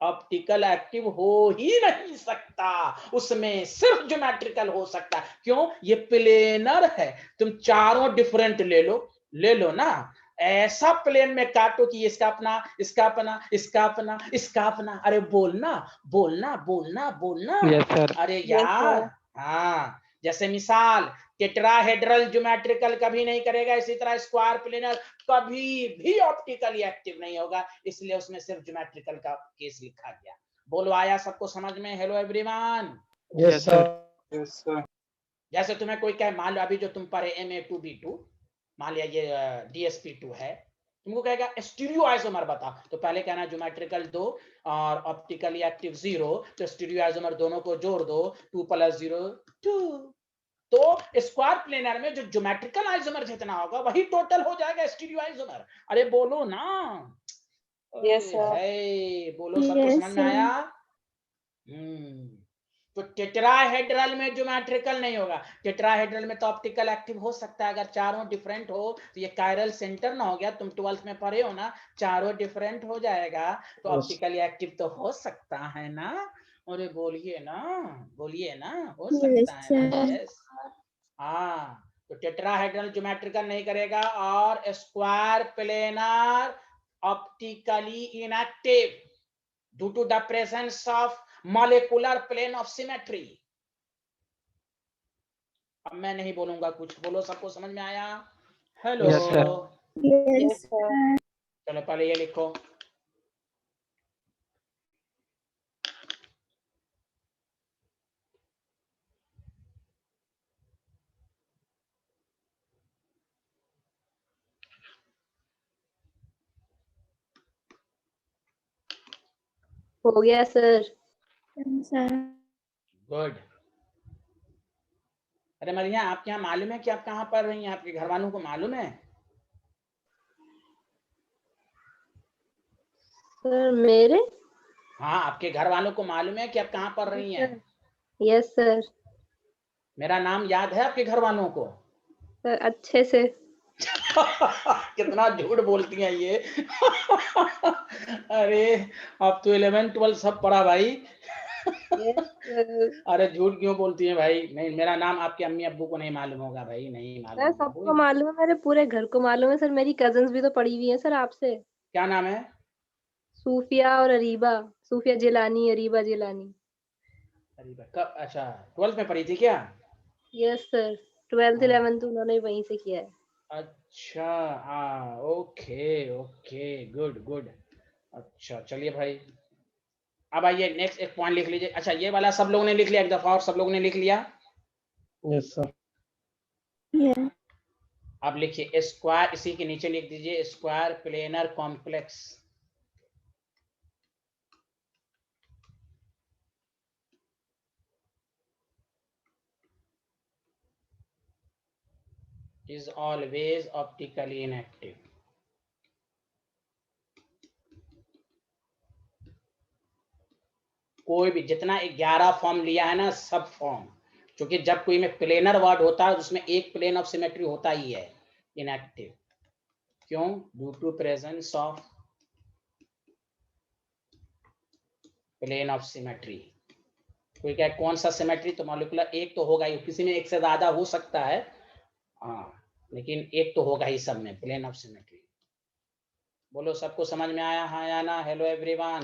ऑप्टिकल एक्टिव हो ही नहीं सकता, उसमें सिर्फ ज्योमेट्रिकल हो सकता है, क्यों, ये प्लेनर है, तुम चारों डिफरेंट ले लो ना, ऐसा प्लेन में काटो कि इसका अपना, इसका अपना, इसका अपना, इसका अपना, अरे बोलना बोलना बोलना बोलना। Yes sir. अरे Yes, यार हाँ, जैसे मिसाल टेट्राहेड्रल ज्योमेट्रिकल कभी नहीं करेगा, इसी तरह स्क्वायर प्लेनर कभी भी ऑप्टिकली एक्टिव नहीं होगा, इसलिए उसमें सिर्फ ज्योमेट्रिकल का केस लिखा गया। बोलो आया सबको समझ में, hello everyone. Yes sir. Yes, sir. जैसे तुम्हें कोई कहे, मान लो अभी जो तुम पढ़े Ma2B2, मान लिया ये DSP2 है, तुमको कहेगा स्टीरियो आइसोमर बता, तो पहले कहना ज्योमेट्रिकल 2 और ऑप्टिकली एक्टिव 0, तो स्टीरियो आइसोमर दोनों को जोड़ दो, 2 + 0 2, तो स्क्वायर प्लेनर में जो ज्योमेट्रिकल आइसोमर जितना होगा वही टोटल हो जाएगा स्टीरियो आइसोमर, अरे बोलो ना। Yes, sir. है बोलो, सबको Yes, समझ में आया। तो टेट्राहेड्रल में ज्योमेट्रिकल नहीं होगा, टेट्राहेड्रल में तो ऑप्टिकल एक्टिव हो सकता है, अगर चारों डिफरेंट हो तो ये कायरल सेंटर ना हो गया, तुम 12th में पढ़े हो ना, चारों डिफरेंट हो जाएगा तो Yes. ऑप्टिकली एक्टिव तो हो सकता है ना, अरे बोलिए ना, बोलिए ना, हो Yes, सकता है ना, sir. यस हाँ। तो टेट्राहेड्रल ज्योमेट्रिकल नहीं करेगा, और square planar optically inactive due to the presence of molecular plane of symmetry. अब मैं नहीं बोलूंगा कुछ, बोलो सबको समझ में आया, hello. Yes, sir. Yes, Yes, sir. चलो पहले ये लिखो, हो गया सर। sir. गुड। अरे मरिया, आपके यहाँ मालूम है कि आप कहाँ पढ़ रही हैं, आपके घर वालों को मालूम है? सर मेरे, हाँ, आपके घर वालों को मालूम है कि आप कहाँ पढ़ रही हैं? Yes sir. मेरा नाम याद है आपके घर वालों को? सर अच्छे से। कितना झूठ बोलती हैं ये। अरे अब तो 11 12 सब पढ़ा भाई। Yes sir. अरे झूठ क्यों बोलती हैं भाई? नहीं, मेरा नाम आपके अम्मी अब्बू को नहीं मालूम होगा भाई, नहीं मालूम सर होगा। सबको मालूम है, मेरे पूरे घर को मालूम है सर, मेरी कजन्स भी तो पढ़ी हुई हैं सर आपसे। क्या नाम है? सूफिया और अरीबा, सूफिया जिलानी, अरीबा जिलानी। अरे कब, अच्छा 12th में पढ़ी थी क्या? यस सर, 12th 11th उन्होंने वहीं से किया है। अच्छा हाँ, ओके ओके, गुड गुड। अच्छा चलिए भाई, अब आइए नेक्स्ट एक पॉइंट लिख लीजिए। अच्छा ये वाला सब लोगों ने लिख लिया एक दफा, और सब लोगों ने लिख लिया? Yes sir. Yes. अब लिखिए स्क्वायर, इसी के नीचे लिख दीजिए square planar complex is always optically inactive. कोई भी जितना 11 फॉर्म लिया है ना, सब फॉर्म, क्योंकि जब कोई में प्लेनर वर्ड होता है उसमें एक प्लेन ऑफ सिमेट्री होता ही है इनएक्टिव। क्यों? Due to presence of plane of symmetry. कोई क्या कौन सा सिमेट्री? तो मॉलिक्यूलर एक तो होगा ही, किसी में एक से ज्यादा हो सकता है, हाँ, लेकिन एक तो होगा ही सब में, प्लेन ऑफ सिमेट्री। बोलो सबको समझ में आया हाँ या ना? Hello everyone.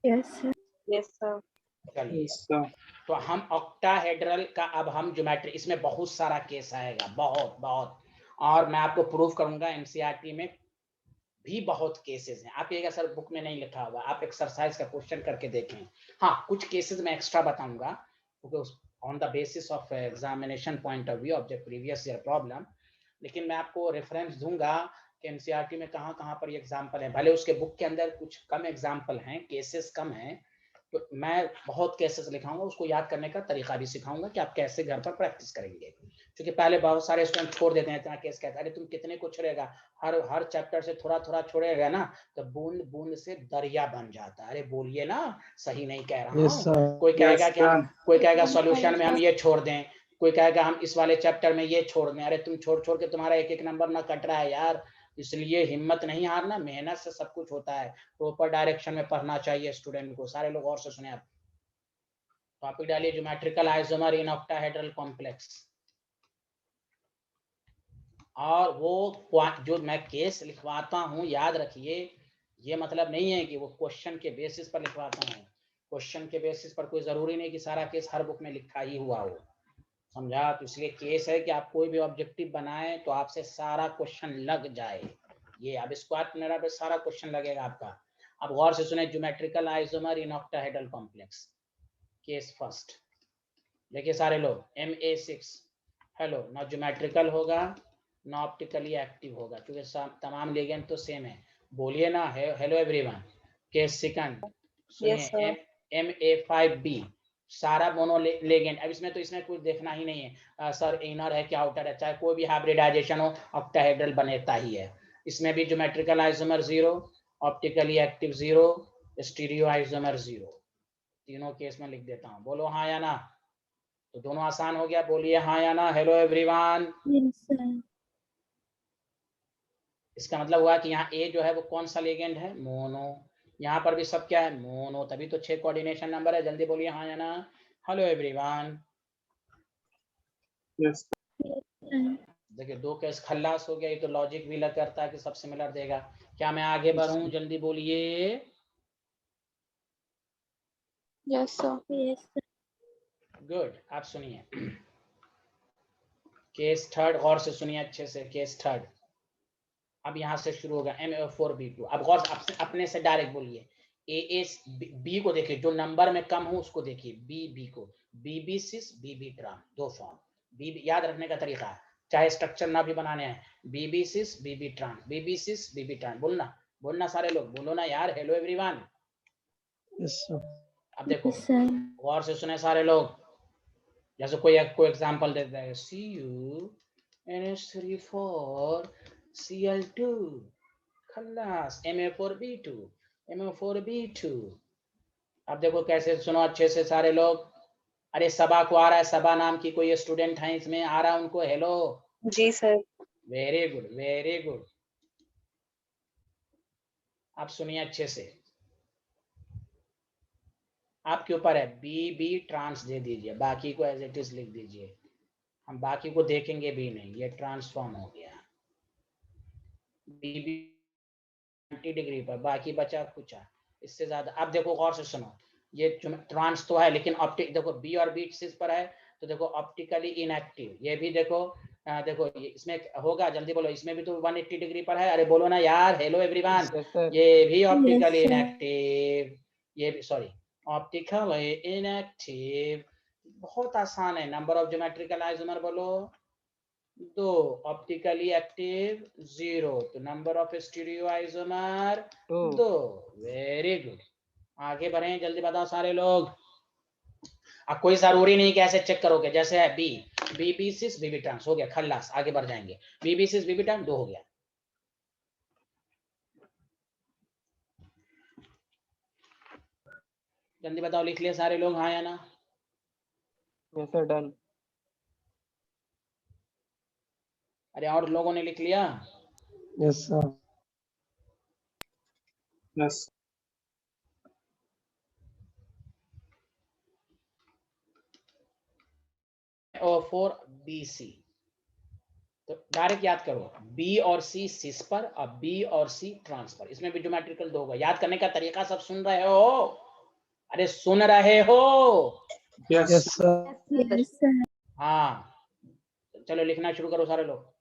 Yes, sir. Yes sir. चलिए Yes, sir. तो हम ऑक्टाहेड्रल का अब हम ज्योमेट्री, इसमें बहुत सारा केस आएगा, बहुत बहुत, और मैं आपको प्रूव करूंगा एनसीईआरटी में भी बहुत केसेस हैं। आप ये सर बुक में नहीं लिखा हुआ, आप एक्सरसाइज का क्वेश्चन करके देखें। हाँ कुछ केसेस मैं एक्स्ट्रा बताऊंगा क्योंकि on the basis of examination point of view of the previous year problem, लेकिन मैं आपको रेफरेंस दूंगा कि एनसीईआरटी में कहाँ कहाँ पर ये एग्जाम्पल है। भले उसके बुक के अंदर कुछ कम एग्जाम्पल हैं, केसेस कम हैं, तो मैं बहुत केसेस लिखाऊंगा, उसको याद करने का तरीका भी सिखाऊंगा कि आप कैसे घर पर प्रैक्टिस करेंगे। क्योंकि पहले बहुत सारे स्टूडेंट छोड़ देते हैं, इतना केस कहता है अरे तुम कितने को छोड़ेगा, हर चैप्टर से थोड़ा थोड़ा छोड़ेगा ना तो बूंद बूंद से दरिया बन जाता है। अरे बोलिए ना, सही नहीं कह रहा यस हूँ? सर। कोई कहेगा Yes, कि हम, sir. कोई कहेगा सॉल्यूशन में हम ये छोड़ दें, कोई कहेगा हम इस वाले चैप्टर में ये छोड़ दें। अरे तुम छोड़ छोड़ के तुम्हारा एक एक नंबर ना कट रहा है यार, इसलिए हिम्मत नहीं हारना, मेहनत से सब कुछ होता है। प्रॉपर डायरेक्शन में पढ़ना चाहिए स्टूडेंट को। सारे लोग और से सुने। आप टॉपिक डालिए geometrical isomer in octahedral complex. और वो जो मैं केस लिखवाता हूँ, याद रखिए, ये मतलब नहीं है कि वो क्वेश्चन के बेसिस पर लिखवाता हूँ। क्वेश्चन के बेसिस पर कोई जरूरी नहीं कि सारा केस हर बुक में लिखा ही हुआ हो, समझा? तो इसलिए केस है कि आप कोई भी ऑब्जेक्टिव बनाए तो आपसे सारा क्वेश्चन लग जाए। ये अब स्क्वायर प्लेनर पे सारा क्वेश्चन लगेगा आपका। अब गौर से सुने, geometrical isomer in octahedral complex, case first. देखिए सारे लोग, MA6 हेलो, ना ज्योमेट्रिकल होगा ना ऑप्टिकली एक्टिव होगा, क्योंकि तमाम लिगेंड तो सेम है। बोलिए ना hello everyone. Case second yes सुनिए, सर। MA5B सारा मोनो लेगेंड। अब इसमें तो इसमें कुछ देखना ही नहीं है सर, इनर है क्या आउटर है, चाहे कोई भी हाइब्रिडाइजेशन हो ऑक्टाहेड्रल बनेता ही है। इसमें भी geometrical isomer 0, optically active 0, stereo isomer 0। तीनों केस में लिख देता हूँ, बोलो हाँ या ना? तो दोनों आसान हो गया, बोलिए हाँ या ना? Hello everyone. Yes, sir. इसका मतलब हुआ कि यहाँ ए जो है वो कौन सा लेगेंड है? मोनो। यहाँ पर भी सब क्या है? मोनो, तभी तो 6 कोऑर्डिनेशन नंबर है। जल्दी बोलिए हाँ या ना? Hello everyone. Yes, Sir. देखिए 2 केस खल्लास हो गया। ये तो लॉजिक भी लग करता है कि सब सिमिलर देगा। क्या मैं आगे बढ़ूं? जल्दी बोलिए। Yes, sir. Yes, sir. Good. आप सुनिए केस थर्ड, गौर से सुनिए अच्छे से। केस थर्ड अब यहाँ से शुरू होगा, MA4B2। अब गौर से अपने से डायरेक्ट बोलिए। बी को देखिए, जो नंबर में कम हो उसको देखिए, बी को, BB6 BB trans, 2 form. B याद रखने का तरीका है, चाहे स्ट्रक्चर ना भी बनाने हैं, BB6 BB trans, BB6 BB trans. बोलना बोलना सारे लोग, बोलो ना यार। Hello everyone. Yes sir. अब देखो Yes, sir. गौर से सुने सारे लोग। जैसे कोई एग्जांपल देता है, CuNH3 Cl2 खल्लास, MA4B2 MA4B2। अब देखो कैसे, सुनो अच्छे से सारे लोग। अरे सबा को आ रहा है? सबा नाम की कोई स्टूडेंट है इसमें? आ रहा है उनको? हेलो। जी sir. Very good very good. आप सुनिए अच्छे से, आपके ऊपर है। BB ट्रांस दे दीजिए, बाकी को एज इट इज लिख दीजिए। हम बाकी को देखेंगे भी नहीं, ये ट्रांसफॉर्म हो गया। BB 90 डिग्री पर, बाकी बचा कुचा, इससे ज्यादा। अब देखो गौर से सुनो, ये ट्रांस तो है लेकिन ऑप्टिक देखो, B और B6 पर है तो देखो ऑप्टिकली इनएक्टिव। ये भी देखो देखो ये इसमें होगा, जल्दी बोलो, इसमें भी तो 180 डिग्री पर है। अरे बोलो ना यार, हेलो एवरीवन। Yes, sir. ये भी ऑप्टिकली Yes, sir. इनएक्टिव, ये भी सॉरी ऑप्टिकली इनएक्टिव। बहुत आसान है। नंबर ऑफ ज्योमेट्रिकल आइसोमर बोलो 2, ऑप्टिकली एक्टिव 0, तो number of stereo isomer 2. 2। Very good, आगे बढ़े, जल्दी बताओ सारे लोग। अब कोई जरूरी नहीं कि ऐसे चेक करोगे, जैसे है BB6 BB ट्रांस हो गया, खल्लास, आगे बढ़ जाएंगे। BB6 BB ट्रांस 2 हो गया। जल्दी बताओ, लिख लिया सारे लोग, हाँ या ना? Yes, sir. Done. अरे और लोगों ने लिख लिया? Yes sir. Yes. और 4 BC, तो डायरेक्ट याद करो, B और C सिस पर और B और C ट्रांस पर। इसमें भी ज्योमेट्रिकल 2 होगा। याद करने का तरीका सब सुन रहे हो? अरे सुन रहे हो? Yes. Yes sir. Yes, sir. हाँ, चलो लिखना शुरू करो सारे लोग।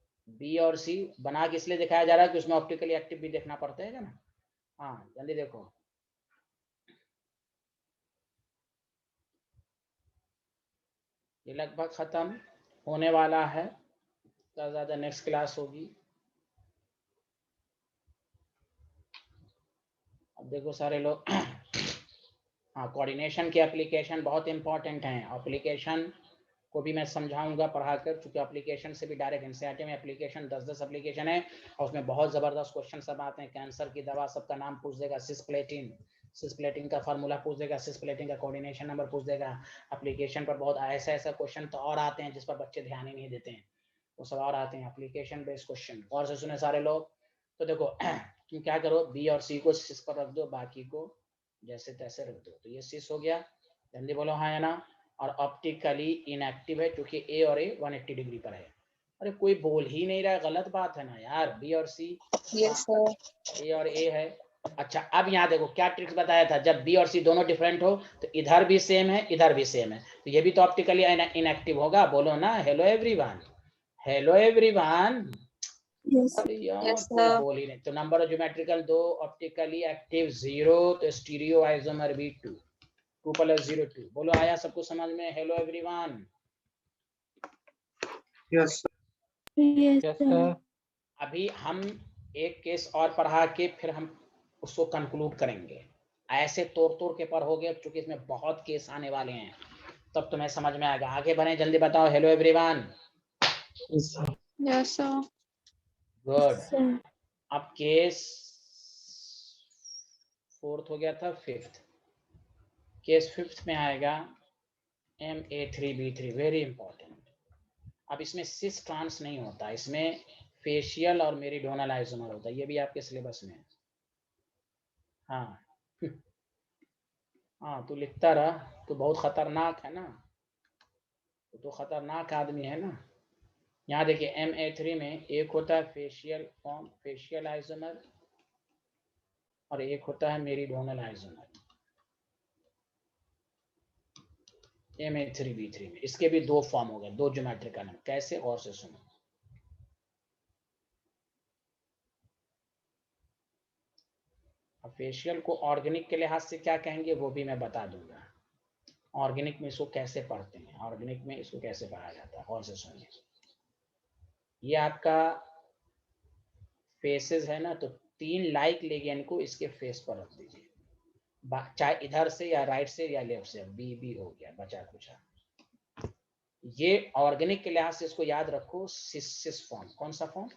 B और C बना के इसलिए दिखाया जा रहा है कि उसमें ऑप्टिकली एक्टिव भी देखना पड़ता है ना। हाँ जल्दी देखो, ये लगभग खत्म होने वाला है, ज्यादा नेक्स्ट क्लास होगी। अब देखो सारे लोग, हाँ कोऑर्डिनेशन की एप्लीकेशन बहुत इंपॉर्टेंट है। एप्लीकेशन को भी मैं समझाऊंगा पढ़ाकर, क्योंकि एप्लीकेशन से भी डायरेक्ट एनसीईआरटी में एप्लीकेशन 10-10 एप्लीकेशन है और उसमें बहुत जबरदस्त क्वेश्चन सब आते हैं। कैंसर की दवा सबका नाम पूछ देगा, सिस्प्लेटिन का फार्मूला पूछ देगा, सिस्प्लेटिन का कोऑर्डिनेशन नंबर पूछ देगा। एप्लीकेशन पर बहुत ऐसा क्वेश्चन तो और आते हैं जिस पर बच्चे ध्यान ही नहीं देते हैं, वो सब और आते हैं एप्लीकेशन बेस्ड क्वेश्चन। और से सुने सारे लोग, तो देखो तुम क्या करो, बी और सी को सिस पर रख दो, बाकी को जैसे तैसे रख दो। तो ये सिस हो गया, जल्दी बोलो हाँ या ना। और ऑप्टिकली इनएक्टिव है क्योंकि ए और ए 180 डिग्री पर है। अरे कोई बोल ही नहीं रहा, गलत बात है ना यार। बी और सी, यस सर। ए और ए है। अच्छा अब यहाँ देखो क्या ट्रिक्स बताया था, जब बी और सी दोनों डिफरेंट हो तो इधर भी सेम है इधर भी सेम है, तो ये भी तो ऑप्टिकली इनएक्टिव होगा। बोलो ना hello everyone, hello everyone. Yes. अरे यार यस कोई सर। बोल ही नहीं। तो number of geometrical 2, optically active 0, तो स्टीरियो आइसोमर भी 2, 2 + 0 2। बोलो आया सबको समझ में? Hello everyone. Yes. Yes, Yes, sir. sir. अभी हम एक केस और पढ़ा के फिर हम उसको कंक्लूड करेंगे। ऐसे तोड़ के पढ़ोगे क्योंकि इसमें बहुत केस आने वाले हैं, तब तुम्हें समझ में आएगा। आगे बढ़े, जल्दी बताओ hello everyone. Yes sir. Yes, sir. Good. Sir. अब केस 4th हो गया था, 5th केस 5th में आएगा MA3B3, वेरी इंपॉर्टेंट। अब इसमें सिस ट्रांस नहीं होता, इसमें फेशियल और मेरीडोनल आइसोमर होता है, ये भी आपके सिलेबस में है। हाँ हाँ तू लिखता रहा, तो बहुत खतरनाक है ना, तो खतरनाक आदमी है ना। यहाँ देखिए MA3 में एक होता है फेशियल फॉर्म, फेशियल आइसोमर, और एक होता है मेरीडोनल आइसोमर MA3B3 में। इसके भी 2 फॉर्म हो गए, 2 ज्योमेट्रिकल नाम। कैसे? और से सुनो। अब फेशियल को ऑर्गेनिक के लिहाज से क्या कहेंगे वो भी मैं बता दूंगा। ऑर्गेनिक में इसको कैसे पढ़ते हैं, ऑर्गेनिक में इसको कैसे पढ़ा जाता है। और से सुनिए, ये आपका फेसेस है ना, तो 3 लाइक लिगेंड को इसके फेस पर रख दीजिए, चाहे इधर से या राइट से या लेफ्ट से। बी हो गया, बचा कुछ। ये ऑर्गेनिक के लिहाज से इसको याद रखो, सिस फॉर्म। कौन सा फॉर्म?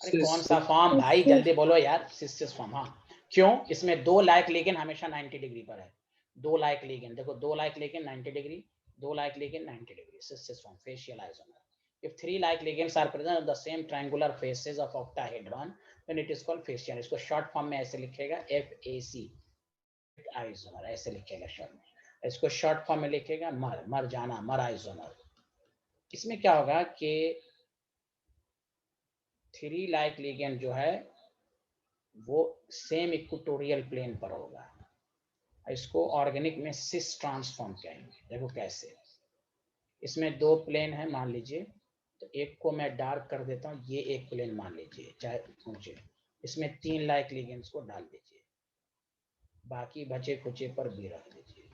अरे कौन सा फॉर्म भाई, जल्दी बोलो यार। Cis form. हाँ क्यों? इसमें 2 लाइक लिगेंड हमेशा 90 डिग्री पर है। 2 लाइक लिगेंड, देखो 2 like ligand 90 degree, 2 like ligand 90 degree. Cis form, facial isomer. If 3 like ligands are present on the same triangular faces of octahedron, then it is called facial. इसको short form में ऐसे लिखेगा FAC, isomer, ऐसे लिखेगा short में। इसको short form में लिखेगा मर जाना, मर आइसोमर। इसमें क्या होगा कि 3 लाइक लिगेंड जो है वो सेम इक्वेटोरियल प्लेन पर होगा। इसको ऑर्गेनिक में सिस ट्रांसफॉर्म कहेंगे। देखो कैसे, इसमें दो प्लेन है मान लीजिए, तो एक को मैं डार्क कर देता हूँ, ये एक प्लेन मान लीजिए चाहे ऊंचे, इसमें 3 लाइक लिगेंड्स को डाल दीजिए, बाकी बचे खुचे पर भी रख दीजिए।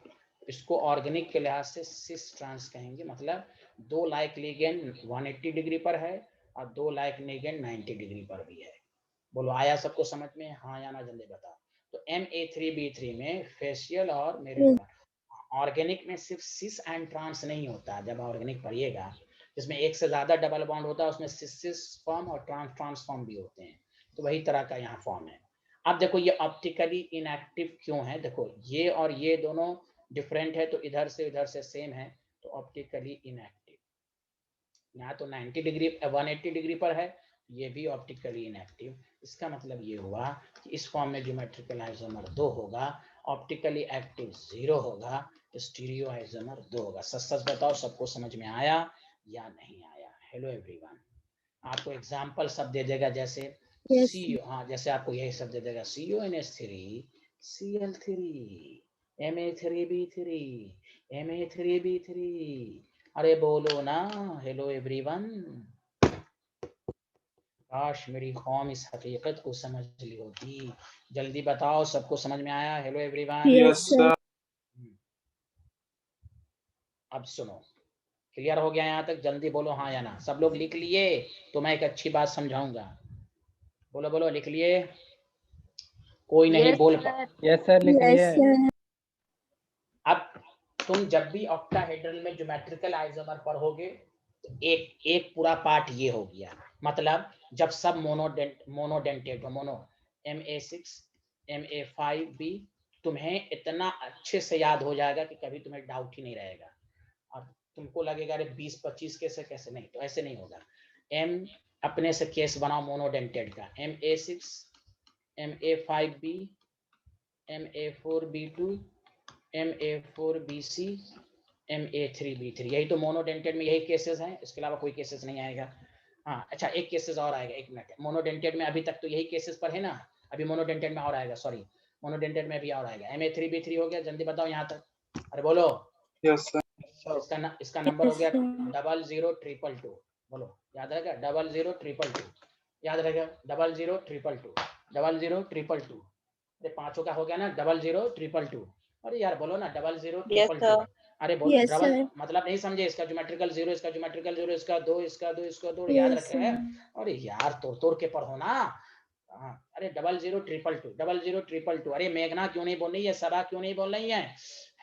इसको ऑर्गेनिक के लिहाज से सिस ट्रांस कहेंगे, मतलब 2 लाइक लिगेंड 180 डिग्री पर है और 2 लाइक लिगेंड 90 डिग्री पर भी है। बोलो आया सबको समझ में, हाँ या ना, जल्दी बताओ। तो Ma3B3 में फेशियल और मेरे ऑर्गेनिक में सिर्फ सिस एंड ट्रांस नहीं होता। जब ऑर्गेनिक पढ़िएगा जिसमें एक से ज्यादा डबल बॉन्ड होता है, उसमें सिस फॉर्म और ट्रांस फॉर्म भी होते हैं, तो वही तरह का यहाँ फॉर्म है। अब देखो ये ऑप्टिकली इनएक्टिव क्यों है, देखो ये और ये दोनों डिफरेंट है, तो इधर से सेम है, तो ऑप्टिकली इनएक्टिव। यहाँ तो 90 डिग्री 180 डिग्री पर है, ये भी ऑप्टिकली इनएक्टिव। इसका मतलब ये हुआ कि इस फॉर्म में ज्योमेट्रिकल आइसोमर 2 होगा, ऑप्टिकली एक्टिव 0 होगा, स्टीरियो आइसोमर 2 होगा। सच बताओ सबको समझ में आया या नहीं आया? हेलो एवरीवन, आपको एग्जांपल सब दे देगा, जैसे Yes, CO, हाँ जैसे आपको यही सब दे देगा, CONH3 Cl3 Ma3B3 Ma3B3। अरे बोलो ना हेलो एवरीवन। काश मेरी कौम इस हकीकत को समझ ली होती। जल्दी बताओ सबको समझ में आया? Hello everyone. yes, sir. अब सुनो, क्लियर हो गया यहाँ तक? जल्दी बोलो हाँ या ना। सब लोग लिख लिए तो मैं एक अच्छी बात समझाऊंगा। बोलो बोलो, लिख लिए? कोई नहीं Yes, बोल sir. पा। यस सर, लिख Yes, लिए। sir. अब तुम जब भी ऑक्टाहेड्रल में ज्योमेट्रिकल आइसोमर पढ़ोगे तो एक पूरा पार्ट ये हो गया, मतलब जब सब मोनोडेंटेट हो, मोनो Ma6 Ma5B, तुम्हें इतना अच्छे से याद हो जाएगा कि कभी तुम्हें डाउट ही नहीं रहेगा और तुमको लगेगा अरे 20-25 कैसे कैसे, नहीं, तो ऐसे नहीं होगा। M अपने से केस बनाओ मोनोडेंटेड का, Ma6 Ma5B Ma4B2 Ma4BC Ma3B3, यही तो मोनोडेंटेड में यही केसेस हैं, इसके अलावा कोई केसेस नहीं आएगा। हाँ अच्छा, एक केसेस और आएगा, एक मिनट। मोनोडेंटेड में अभी तक तो यही केसेस पर है ना, अभी मोनोडेंटेड में और आएगा, सॉरी मोनोडेंटेड में भी और आएगा। Ma3B3 हो गया, जल्दी बताओ यहाँ तक। अरे बोलो। Yes, sir. इसका नंबर हो गया Yes, sir. 00222। बोलो, याद रहेगा? 00222 याद रहेगा? 00222 00222। अरे पांचों का हो गया ना 00222। अरे यार बोलो ना 00222। अरे बोलो Yes, डबल sir. मतलब नहीं समझे, इसका ज्योमेट्रिकल 0, इसका ज्योमेट्रिकल 0, इसका 2, इसका 2, इसका 2, याद Yes, रखे हैं? sir. अरे यार तोड़ के पढ़ो ना। हाँ, अरे 00222 00222। अरे मेघना क्यों नहीं बोल रही है? सबा क्यों नहीं बोल रही है?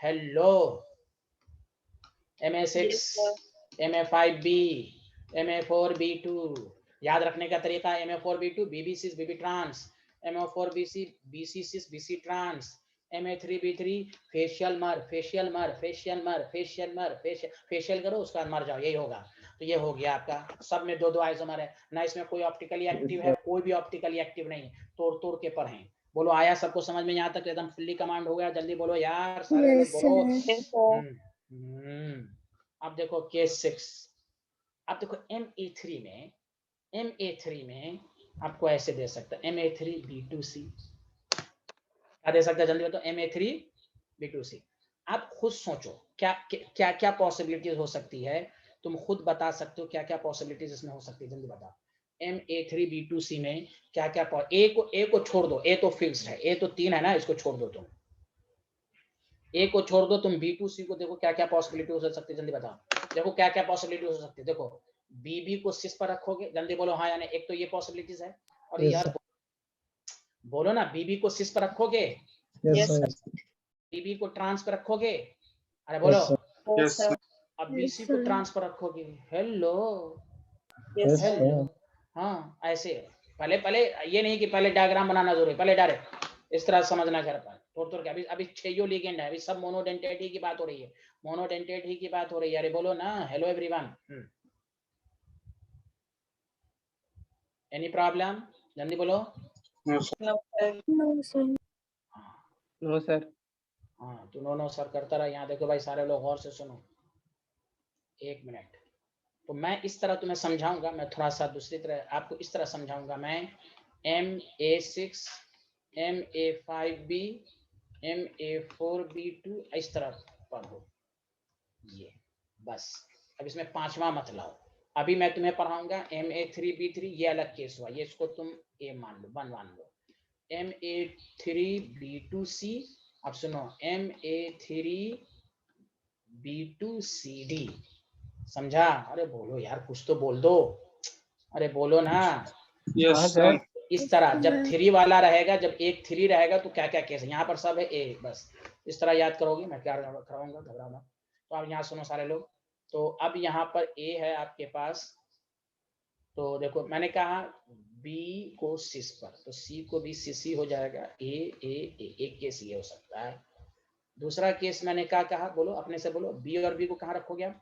हेलो। Ma6 Ma5B Ma4B2, याद रखने का तरीका Ma4B2 BB6 BB trans, Ma4BC BC6 BC trans, Ma3B3 facial mer facial mer facial mer facial mer facial करो, उसका मर जाओ, यही होगा। तो ये हो गया आपका, सब में दो आइसोमर है ना, इसमें कोई ऑप्टिकली एक्टिव है, कोई भी ऑप्टिकली एक्टिव नहीं, तोड़ के पढ़ें। बोलो आया सबको समझ में? यहाँ तक एकदम फुल्ली कमांड हो गया? जल्दी बोलो यार, सारे लोग Yes, बोलो। sir. अब देखो केस 6। अब देखो Ma3 में आपको ऐसे दे सकता है Ma3B2C, क्या दे सकता है? जल्दी बताओ। Ma3B2C। आप खुद सोचो क्या क्या क्या पॉसिबिलिटीज हो सकती है, तुम खुद बता सकते हो क्या क्या पॉसिबिलिटीज इसमें हो सकती है, जल्दी बताओ। Ma3B2C में क्या क्या ए को छोड़ दो, ए तो फिक्स्ड है, ए तो 3 है ना, इसको छोड़ दो तुम, ए को छोड़ दो, तुम B2C को देखो क्या क्या पॉसिबिलिटी हो सकती है, जल्दी बताओ। देखो क्या क्या पॉसिबिलिटी हो सकती है, देखो बीबी को सिस पर रखोगे, जल्दी बोलो हाँ यानी, एक तो ये पॉसिबिलिटीज है। और Yes, यार sir. बोलो ना, बीबी को सिस पर रखोगे, Yes, sir. बीबी को ट्रांस पर रखोगे, अरे बोलो। Yes, sir. Yes, sir. अब Yes, बीसी को sir. ट्रांस पर रखोगे, हेलो Yes, हेलो। sir. हाँ ऐसे पहले ये नहीं कि पहले डायग्राम बनाना जरूरी, पहले डायरेक्ट इस तरह समझना कर पाए तोड़ के। अभी 6 लिगेंड है, अभी सब मोनोडेंटेट ही की बात हो रही है, मोनोडेंटेट ही की बात हो रही है। अरे बोलो ना हेलो एवरीवन। Any problem? जल्दी बोलो। No, sir. No, sir. No sir. हाँ तू नो सर करता रहा। यहाँ देखो भाई सारे लोग गौर से सुनो, 1 मिनट। तो मैं इस तरह तुम्हें समझाऊंगा, मैं थोड़ा सा दूसरी तरह आपको इस तरह समझाऊंगा। मैं Ma6 Ma5B Ma4B2 इस तरह पढ़ो, ये बस अब इसमें पांचवा मत लाओ। अभी मैं तुम्हें पढ़ाऊंगा MA3B3, ये अलग केस हुआ, ये इसको तुम ए मान लो, वन मान लो। MA3B2C, अब सुनो MA3B2CD, समझा? अरे बोलो यार, कुछ तो बोल दो, अरे बोलो ना। Yes, हाँ sir. सर। इस तरह जब 3 वाला रहेगा, जब एक 3 रहेगा तो क्या क्या केस है, यहाँ पर सब है ए, बस इस तरह याद करोगे, मैं क्या कराऊंगा, घबराना। तो आप यहाँ सुनो सारे लोग। तो अब यहाँ पर ए है आपके पास, तो देखो मैंने कहा बी को सिस पर, तो सी को भी सीसी हो जाएगा, ए ए ए, एक केस ये हो सकता है। दूसरा केस मैंने क्या कहा, बोलो अपने से बोलो, बी और बी को कहाँ रखोगे आप?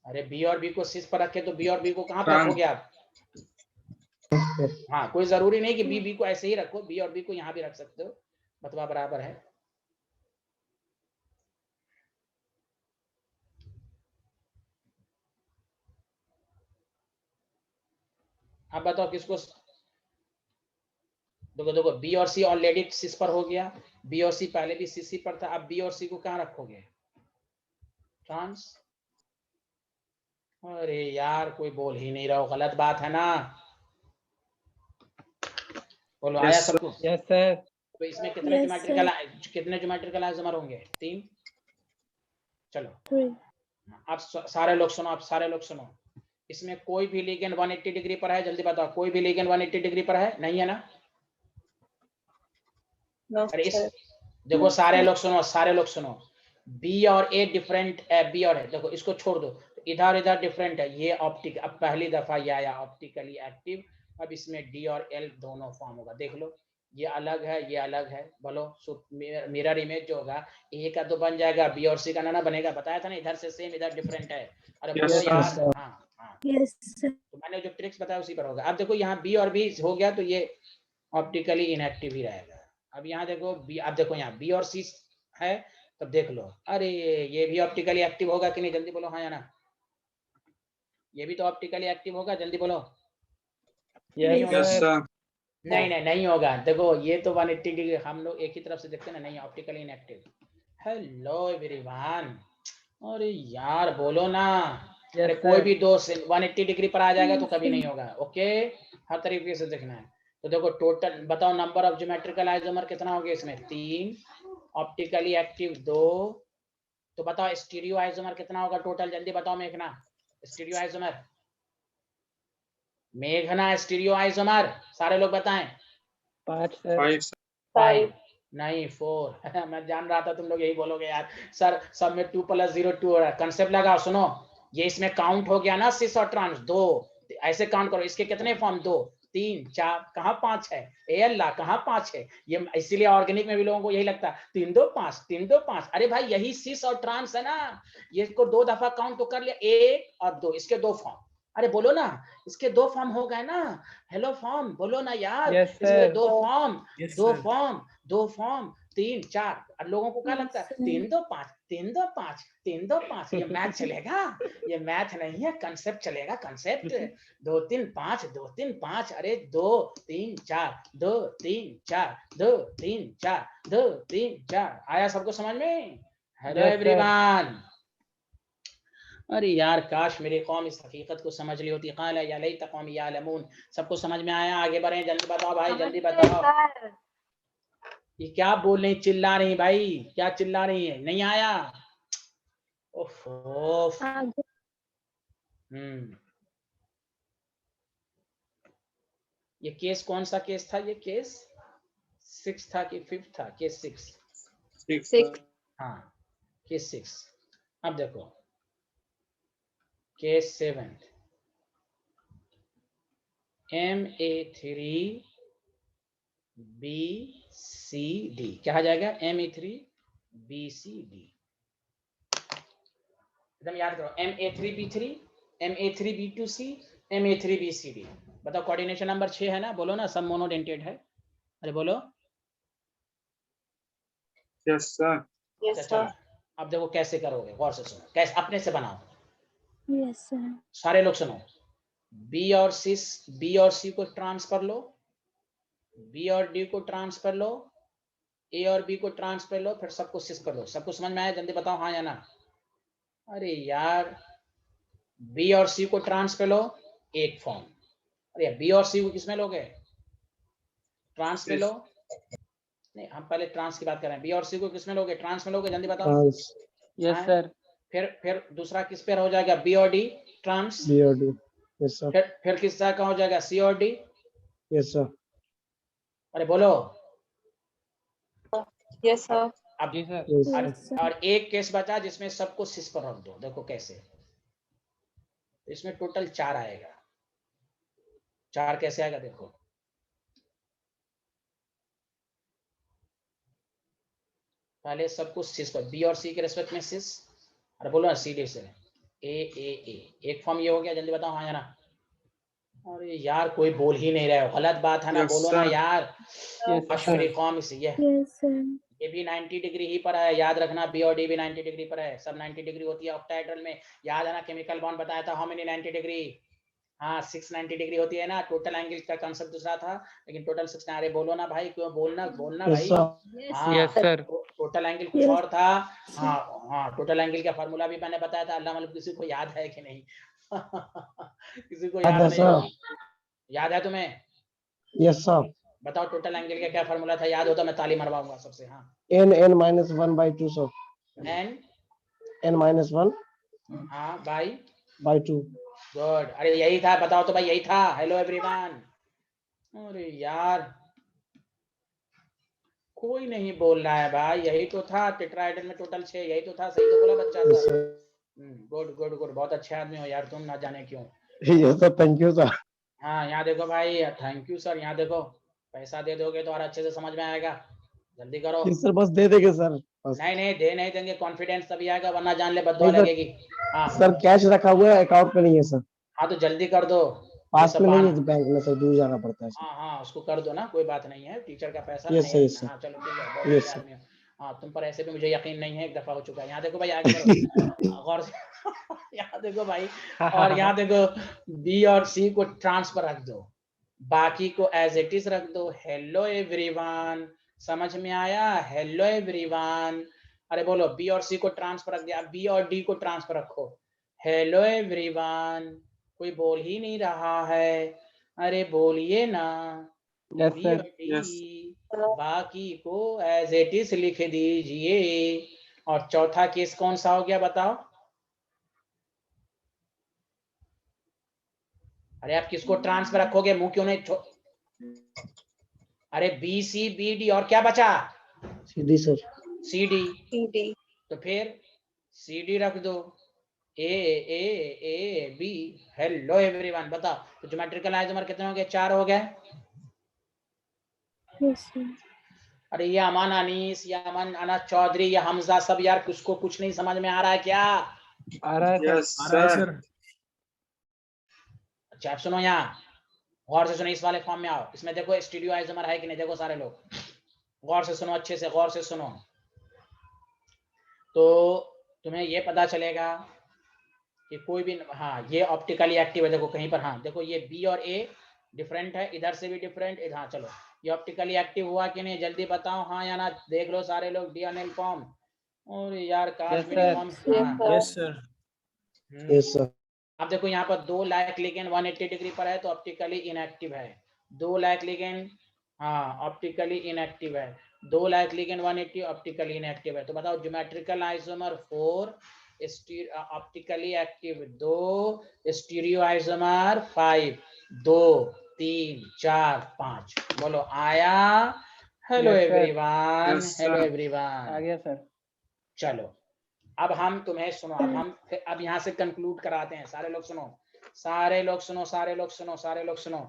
अरे बी और बी को सिस पर रखे तो बी और बी को कहाँ पर Trans. रखोगे आप? हाँ, कोई जरूरी नहीं कि बी बी को ऐसे ही रखो, बी और बी को यहाँ भी रख सकते हो, मतलब बराबर है। अब बताओ किसको, देखो देखो बी और सी ऑलरेडी सिस पर हो गया, बी और सी पहले भी सीसी पर था, अब बी और सी को कहाँ रखोगे? ट्रांस। अरे यार कोई बोल ही नहीं रहा हो, गलत बात है ना, बोलो आया Yes, sir. सबको? Yes sir. तो इसमें कितने Yes, ज्योमेट्रिकल, कितने ज्योमेट्रिकल आइसोमर होंगे? 3। चलो 3. अब सारे लोग सुनो, अब सारे लोग सुनो, इसमें कोई भी लिगेंड 180 डिग्री पर है? जल्दी बताओ, कोई भी लिगेंड 180 डिग्री पर है? नहीं है ना? No, अरे इस sir. देखो सारे लोग सुनो, सारे लोग सुनो, बी और ए डिफरेंट है, बी और है, देखो इसको छोड़ दो, इधर इधर डिफरेंट है, ये ऑप्टिक, अब पहली दफा ये आया ऑप्टिकली एक्टिव, अब इसमें डी और एल दोनों फॉर्म होगा, देख लो ये अलग है, ये अलग है, बोलो मिरर इमेज जो होगा ए का तो बन जाएगा, बी और सी का ना बनेगा, बताया था ना, इधर से सेम इधर डिफरेंट है, अरे Yes, बोलो sir. यार। हाँ हाँ, Yes, sir. तो मैंने जो ट्रिक्स बताया उसी पर होगा। अब देखो यहाँ बी और बी हो गया तो ये ऑप्टिकली इनएक्टिव ही रहेगा। अब यहाँ देखो बी, अब देखो यहाँ बी और सी है, तब देख लो, अरे ये भी ऑप्टिकली एक्टिव होगा कि नहीं, जल्दी बोलो हाँ या ना? ये भी तो ऑप्टिकली एक्टिव होगा, जल्दी बोलो। Yes Yes, sir. sir. नहीं नहीं नहीं होगा, देखो ये तो 180 डिग्री हम लोग एक ही तरफ से देखते हैं ना, नहीं ऑप्टिकली इनएक्टिव। हेलो एवरीवन, अरे यार बोलो ना, अरे यस कोई सर। भी दो 180 डिग्री पर आ जाएगा तो कभी नहीं होगा, ओके, हर तरीके से देखना है। तो देखो टोटल बताओ नंबर ऑफ ज्योमेट्रिकल आइसोमर कितना हो गया इसमें? 3, ऑप्टिकली एक्टिव 2, तो बताओ स्टीरियो आइसोमर कितना होगा टोटल, जल्दी बताओ मेघना, स्टीरियो आइसोमर, मेघना स्टीरियो आइसोमर, सारे लोग बताएं। 5 सर। 5, sir. 5 नहीं 4 मैं जान रहा था तुम लोग यही बोलोगे यार, सर सब में 2 + 0 2 हो रहा है, कंसेप्ट लगाओ, सुनो, ये इसमें काउंट हो गया ना सिस और ट्रांस, 2 ऐसे काउंट करो, इसके कितने फॉर्म? 2 3 4, कहाँ 5 है? ए अल्लाह, कहाँ 5 है? ये इसीलिए ऑर्गेनिक में भी लोगों को यही लगता है 3 2 5 3 2 5, अरे भाई यही सिस और ट्रांस है ना, ये इसको 2 दफा काउंट तो कर लिया, 1 और 2, इसके 2 फॉर्म, अरे बोलो ना, इसके 2 फॉर्म हो गए ना, हेलो फॉर्म बोलो ना यार, यस इसके sir. 2 form, Yes, 2 sir. Form, 2 form, 3 4, और लोगों को क्या लगता है 3 2 5 3 2 5 3 2 5, ये मैथ चलेगा? ये मैथ नहीं है, कंसेप्ट चलेगा, कंसेप्ट, 2 3 5 2 3 5, अरे 2 3 4 2 3 4 2 3 4 2 3 4, आया सबको समझ में? Hello Yes, sir. एवरीवन, अरे यार काश मेरी कौम इस हकीकत को समझ ली होती, क़ाल या लैत क़ौमी यअलमून, सबको समझ में आया? आगे बढ़े, जल्दी बताओ भाई, जल्दी बताओ, ये क्या बोल रही, चिल्ला रही भाई, क्या चिल्ला रही है, नहीं आया? ओफो। ये केस कौन सा केस था? ये केस 6 था कि 5 था? Case 6, 6, sir. हाँ केस 6। अब देखो केस 7, MA3BCD, क्या आ जाएगा? MA3BCD, एकदम याद करो, MA3B3, MA3B2C, MA3BCD, बताओ कोऑर्डिनेशन नंबर 6 है ना, बोलो ना, सब मोनोडेंटेड है, अरे बोलो। Yes, sir. Yes, चलो sir. अब देखो कैसे करोगे, गौर से सुनो, कैसे अपने से बनाओ, Yes, sir. सारे लोग सुनो, बी और सी को ट्रांसफर लो, बी और डी को ट्रांसफर लो, ए और बी को ट्रांसफर लो, फिर सबको सिस कर लो, सबको समझ में आया? जल्दी बताओ हाँ या ना? अरे यार बी और सी को ट्रांस पे लो एक फॉर्म। अरे बी और सी को किसमें लोगे? ट्रांस पे लो। नहीं हम पहले ट्रांस की बात कर रहे हैं। बी और सी को किसमें लोगे? ट्रांस में लोगे? जल्दी बताओ। Trans yes sir. फिर दूसरा किस पे हो जाएगा? बी और डी ट्रांस। बी और डी। Yes sir. फिर किस तरह का हो जाएगा? सी और डी। Yes sir. अरे बोलो। Yes sir. अब जी सर। Yes sir. और एक केस बचा जिसमें सबको सिस पर रख दो। देखो कैसे, इसमें टोटल 4 आएगा। 4 कैसे आएगा देखो। पहले सबको सिस पर, बी और सी के रेस्पेक्ट में सिस। अरे बोलो ना सी डी से ए एक फॉर्म ये हो गया। जल्दी बताओ हाँ या ना। अरे यार कोई बोल ही नहीं रहा है, गलत बात है ना। Yes, बोलो ना sir. यार। Yes, sir. अश्विनी कॉम से ये भी 90 डिग्री ही पर है, याद रखना। बी और डी भी 90 डिग्री पर है, सब 90 डिग्री होती है ऑक्टाहेड्रल में। याद है ना केमिकल बॉन्ड बताया था हाउ मेनी 90 डिग्री? हाँ 690 डिग्री होती है ना। टोटल एंगल का कांसेप्ट दूसरा था, लेकिन टोटल 6। अरे बोलो ना भाई, क्यों बोलना भाई। हाँ यस सर। टोटल एंगल कुछ और था। हाँ हाँ टोटल एंगल का फार्मूला भी मैंने बताया था। अल्लाह मालूम किसी को याद है कि नहीं। किसी को याद नहीं हो? याद है तुम्हें? Yes sir. बताओ टोटल एंगल का क्या फार्मूला था? याद हो तो मैं ताली मरवाऊंगा सबसे। हाँ n-1/2 सर। n-1 हाँ बाई 2। गुड। अरे यही था, बताओ तो भाई यही था। Hello everyone. अरे यार कोई नहीं बोल रहा है भाई। यही तो था टेट्राहेड्रल में टोटल 6। यही तो था, सही तो बोला बच्चा यस सब। सर। गुड गुड गुड, बहुत अच्छे आदमी हो यार तुम, ना जाने क्यों। Yes sir, thank you sir. हाँ यहाँ देखो भाई, थैंक यू सर। यहाँ देखो पैसा दे दोगे तो और अच्छे से समझ में आएगा। जल्दी करो। यस सर, बस दे देंगे सर। बस। नहीं दे नहीं देंगे, कॉन्फिडेंस तभी आएगा, वरना जान ले बद्दुआ नहीं सर। लगेगी। हाँ सर कैश रखा हुआ है, अकाउंट में नहीं है सर। हाँ तो जल्दी कर दो। ये पास सब में नहीं बहाना। है बैंक में सर, दूर जाना पड़ता है सर। हाँ हाँ उसको कर दो ना, कोई बात नहीं है। टीचर का पैसा यस नहीं सर, यस रखना। सर। हाँ चलो ठीक है, बहुत यस अच्छे सर। आदमी हो। हाँ तुम पर ऐसे भी मुझे यकीन नहीं है, एक दफा हो चुका है। यहाँ देखो भाई आगे बढ़ो गौर से। यहाँ देखो भाई, और यहाँ देखो बी और सी को ट्रांसफर रख दो, बाकी को एज इट इज रख दो। हेलो एवरीवन, समझ में आया? Hello everyone. अरे बोलो बी और सी को ट्रांसफर रख दिया, बी और डी को ट्रांसफर रखो। हेलो एवरीवन, कोई बोल ही नहीं रहा है। अरे बोलिए ना। Yes B sir. और डी, बाकी को एज इट इज लिख दीजिए। और चौथा केस कौन सा हो गया बताओ? अरे आप किसको ट्रांसफर रखोगे? मुंह क्यों नहीं अरे बी सी बी डी, और क्या बचा? सीधी सर। C D. डी। तो फिर सी डी रख दो। A B. हेलो एवरीवन, बताओ तो ज्योमेट्रिकल आइसोमर कितने हो गए? 4 हो गए। अरे ये अमन अनीस, या अमन अनस चौधरी, या हमजा, सब यार किसको कुछ नहीं समझ में आ रहा है क्या? आ रहा है Yes, सर। sir. अच्छा आप सुनो, यहाँ गौर से सुनो, इस वाले फॉर्म में आओ। इसमें देखो स्टीरियो आइसोमर है कि नहीं, देखो सारे लोग गौर से सुनो, अच्छे से गौर से सुनो। तो तुम्हें ये पता चलेगा कि कोई भी, हाँ ये ऑप्टिकली एक्टिव है। देखो कहीं पर, हाँ देखो ये बी और ए डिफरेंट है, इधर से भी डिफरेंट। हाँ चलो ये ऑप्टिकली एक्टिव हुआ कि नहीं, जल्दी बताओ हाँ या ना। देख लो सारे लोग डी अनिल फॉर्म। और यार काश Yes, मेरी sir. फॉर्म। Yes sir. अब देखो यहाँ पर 2 लाइक लिगेंड 180 डिग्री पर है तो ऑप्टिकली इनएक्टिव है। 2 लाइक लिगेंड, हाँ ऑप्टिकली इनएक्टिव है। 2 लाइक लिगेंड 180 ऑप्टिकली इनएक्टिव है। तो बताओ geometrical isomer 4, optically active 2, stereo isomer 5, 2 3 4 5। बोलो आया? Hello Yes, sir. Everyone, Yes, hello sir. आ एवरीवन। गया सर। चलो अब हम तुम्हें सुनो, अब यहाँ से कंक्लूड कराते हैं। सारे लोग सुनो, सारे लोग सुनो, सारे लोग सुनो, सारे लोग सुनो।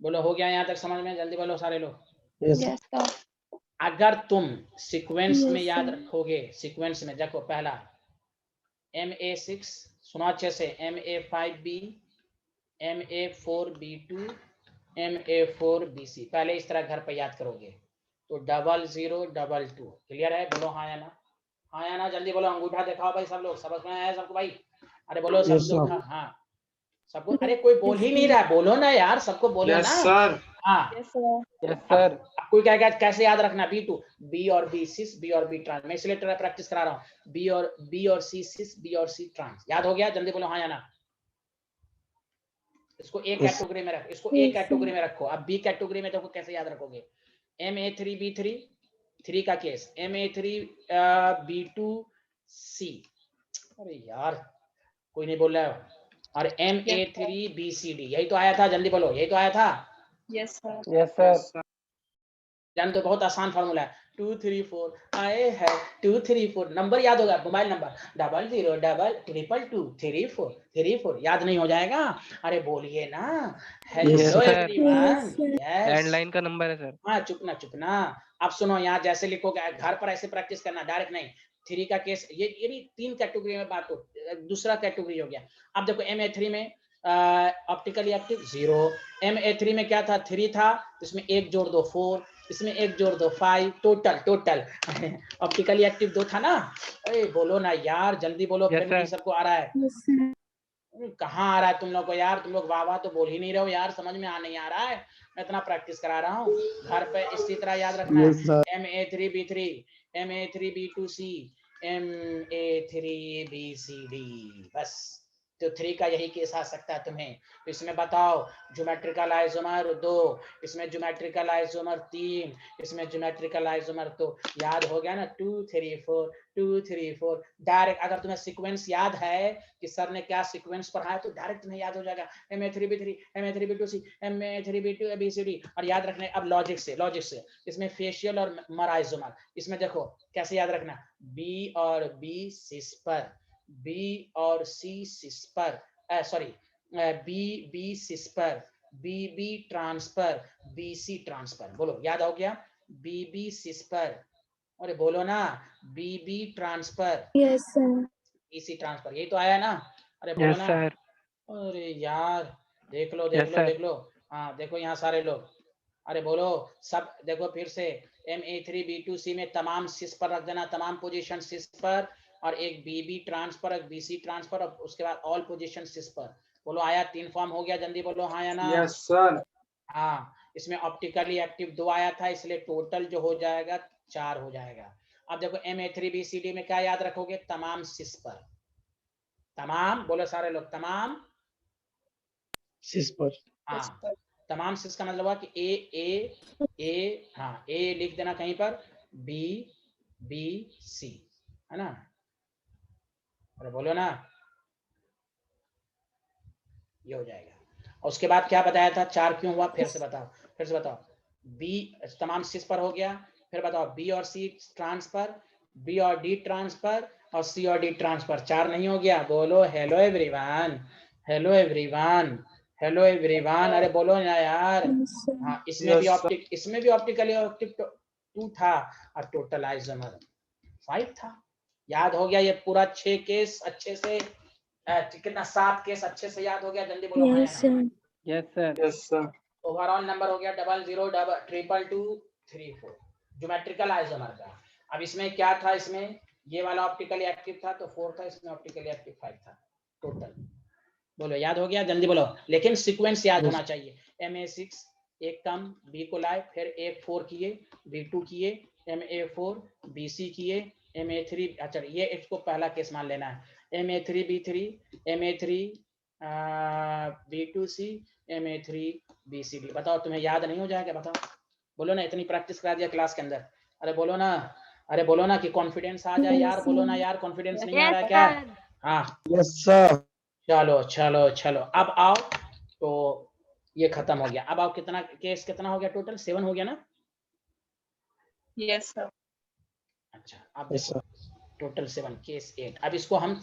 बोलो हो गया यहाँ तक समझ में? जल्दी बोलो सारे लोग। यस अगर तुम सीक्वेंस में याद रखोगे, सीक्वेंस में देखो पहला MA6, सुनो अच्छे से, MA5B, MA4B2, MA4BC। पहले इस तरह घर पे याद करोगे तो 0022। क्लियर है? बोलो हाँ या ना, हाँ या ना, जल्दी बोलो। अंगूठा दिखाओ भाई सब लोग, समझ में आया सबको भाई? अरे बोलो सब Yes, लोग sir. हाँ। सबको, अरे कोई बोल ही नहीं रहा, बोलो ना यार, सबको बोलो Yes, ना। sir. हाँ, यस सर। अब कोई कहेगा कैसे याद रखना, B2, B और B सिस, B और B ट्रांस, मैं इसलिए प्रैक्टिस करा रहा हूँ। B और C सिस, B और C ट्रांस, याद हो गया? जल्दी बोलो हाँ या ना। इसको ए Yes. कैटेगरी में रखो, इसको ए कैटेगरी में रखो। अब बी कैटेगरी में देखो कैसे याद रखोगे। MA3B3, 3 का केस, MA3B2C, अरे यार कोई नहीं बोल रहा है। और MA3BCD, यही तो आया था, जल्दी बोलो, यही तो आया था। Yes sir. Yes Yes, sir. sir. जान तो बहुत आसान फार्मूला है, 2 3 4 आए है 2 3 4, नंबर याद होगा, मोबाइल नंबर 0022223434, याद नहीं हो जाएगा? अरे बोलिए ना, hello Yes, sir. Everyone. Yes, landline का नंबर है सर। हाँ, चुपना चुपना। अब सुनो, यहाँ जैसे लिखोगे घर पर ऐसे प्रैक्टिस करना, डायरेक्ट नहीं। 3 का केस, ये भी 3 कैटेगरी में बात हो, दूसरा कैटेगरी हो गया। अब देखो MA3 में ऑप्टिकली एक्टिव 0, MA3 में क्या था, 3 था, इसमें 1 जोड़ दो 4, इसमें 1 जोड़ दो 5, टोटल ऑप्टिकली एक्टिव 2 था ना। अरे बोलो ना यार, जल्दी बोलो, Yes, फिर नहीं sir. सबको आ रहा है। कहाँ आ रहा है तुम लोग को यार? तुम लोग वाह वाह तो बोल ही नहीं रहे हो यार, समझ में नहीं आ रहा है। मैं इतना प्रैक्टिस करा रहा हूँ, घर पे इसी तरह याद रखना Yes, sir. है। MA3B3, MA3B2C, MA3BCD, बस। तो 3 का यही केस आ सकता है तुम्हें। तो इसमें बताओ, ज्योमेट्रिकल आइसोमर 2, इसमें ज्योमेट्रिकल आइसोमर 3, इसमें ज्योमेट्रिकल आइसोमर, तो याद हो गया ना, 2 3 4 2 3 4। डायरेक्ट अगर तुम्हें सीक्वेंस याद है कि सर ने क्या सीक्वेंस पढ़ाया, तो डायरेक्ट तुम्हें याद हो जाएगा, MA3B3, MA3B2C, MA3B2BCD। और याद रखना अब लॉजिक से इसमें फेशियल और मराइजोमर, इसमें देखो कैसे याद रखना, B और B सिस पर, B और C सिस पर, सॉरी, B सिस पर, BB ट्रांसफर, BC ट्रांसफर। बोलो याद हो गया? BB सिस पर, अरे बोलो ना, BB transfer, yes sir. BC transfer, यही तो आया ना? अरे बोलो यस ना। सर। अरे यार, देख लो Yes, sir. हाँ देखो यहाँ सारे लोग, अरे बोलो सब, देखो फिर से, MA3B2C में तमाम सिस पर रख देना, तमाम पोजीशन सिस पर, और एक BB ट्रांसफर, एक BC ट्रांसफर, और उसके बाद ऑल पोजीशन सिस पर। बोलो आया? 3 फॉर्म हो गया, जल्दी बोलो हाँ या ना। Yes, sir. हाँ, इसमें ऑप्टिकली एक्टिव 2 आया था, इसलिए टोटल जो हो जाएगा 4 हो जाएगा। अब देखो MA3BCD में क्या याद रखोगे, तमाम सिस पर, तमाम, बोलो सारे लोग, तमाम Sis पर. हाँ, तमाम सिस का मतलब हुआ कि ए, हाँ ए लिख देना कहीं पर, B C, है ना? अरे बोलो ना, ये हो जाएगा। और उसके बाद क्या बताया था, 4 क्यों हुआ, फिर से बताओ। B तमाम सिस पर हो गया, फिर बताओ B और C ट्रांसफर, B और D ट्रांसफर, और C और D ट्रांसफर, 4 नहीं हो गया? बोलो hello everyone, hello everyone, hello everyone, अरे बोलो ना यार। हाँ, इसमें भी Yes, sir. इसमें भी ऑप्टिकली ऑप्टिक 2 था, और टोटल आइसोमर 5 था। याद हो गया ये पूरा 6 केस अच्छे से, कितना 7 केस अच्छे से याद हो गया, जल्दी बोलो हाँ या यस ना। Sir. Yes, sir. Yes, sir. Overall number हो गया 002234, ज्योमेट्रिकल आइसोमर का। अब इसमें क्या था, इसमें ये वाला ऑप्टिकली एक्टिव था तो 4 था, इसमें ऑप्टिकली एक्टिव 5 था टोटल। बोलो याद हो गया? जल्दी बोलो, लेकिन सीक्वेंस याद होना चाहिए। MA6 एक कम, B को लाए, फिर एक 4 किए, B2 किए, MA4 BC किए, MA3, अच्छा ये इसको पहला केस मान लेना है, MA3B3, MA3 B2C, MA3 BCD। बताओ तुम्हें याद नहीं हो जाएगा? बताओ, बोलो ना, इतनी प्रैक्टिस करा दिया क्लास के अंदर। अरे बोलो ना कि कॉन्फिडेंस आ जाए यार, बोलो ना यार, कॉन्फिडेंस नहीं आ रहा है क्या? हाँ, Yes, sir. चलो अब आओ, तो ये खत्म हो गया। अब आओ, कितना केस कितना हो गया टोटल? 7 हो गया ना? Yes sir. अच्छा, अब Yes, देखो sir. Total 7 case 8। अब इसको हम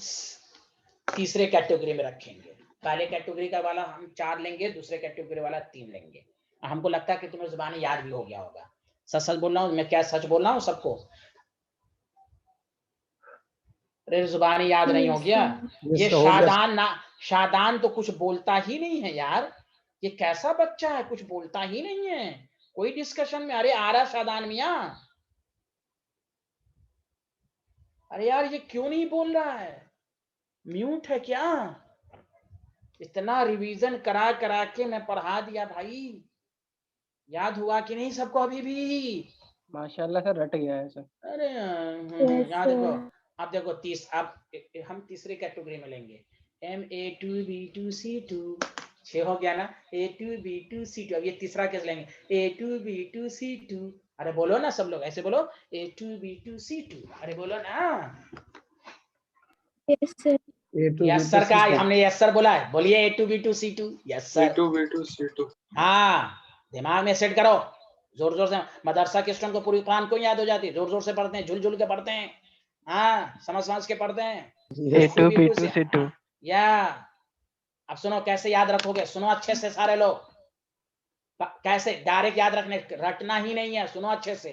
तीसरे कैटेगरी में रखेंगे। पहले कैटेगरी का वाला हम 4 लेंगे, दूसरे कैटेगरी वाला 3 लेंगे। हमको लगता है कि तुम्हें जुबानी याद भी हो गया होगा। सच बोल रहा हूँ मैं, क्या सच बोल रहा हूँ सबको? अरे जुबानी याद नहीं हो गया? Yes, ये sir. हो गया. शादान तो कुछ बोलता ही नहीं है यार, ये कैसा बच्चा है, कुछ बोलता ही नहीं है कोई डिस्कशन में। अरे आ रहा शादान मियां, अरे यार ये क्यों नहीं बोल रहा है, म्यूट है क्या? इतना रिवीजन करा करा के मैं पढ़ा दिया भाई, याद हुआ कि नहीं सबको अभी भी? माशाल्लाह सर, रट गया है सर। अरे यहाँ देखो, आप देखो हम तीसरे कैटेगरी में लेंगे, MA2B2C2, 6 हो गया ना, A2B2C2। अब ये तीसरा केस लेंगे, A2B2C2। अरे बोलो ना सब लोग, ऐसे बोलो, A2B2C2। अरे बोलो ना। A to B yes to sir का C2। हमने यस सर बोला है, बोलिए A2B2C2। Yes sir. A2B2 C2। हाँ, दिमाग में सेट करो, जोर जोर से। मदरसा के स्टूडेंट को पूरी कुरान को याद हो जाती है, जोर जोर से पढ़ते हैं, झुल झुल के पढ़ते हैं, हाँ, समझ समझ के पढ़ते हैं। A2B2C2। या अब सुनो कैसे याद रखोगे, सुनो अच्छे से सारे लोग, कैसे डायरेक्ट याद रटना ही नहीं है, सुनो अच्छे से।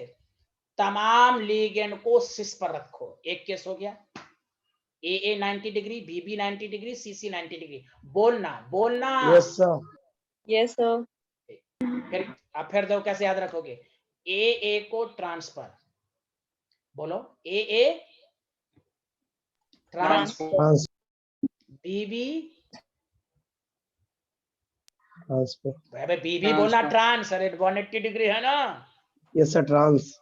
तमाम लिगेंड को सिस पर रखो। एक केस हो गया, AA 90 degree, BB 90 degree, CC 90 degree. बोलना बोलना। Yes sir. Yes, sir. फिर दो कैसे याद रखोगे, AA को ट्रांसफर, बोलो AA ट्रांसफर, BB ट्रांसफर। अबे BB बोलना ट्रांस, अरे 180 डिग्री है ना। Yes sir, trans.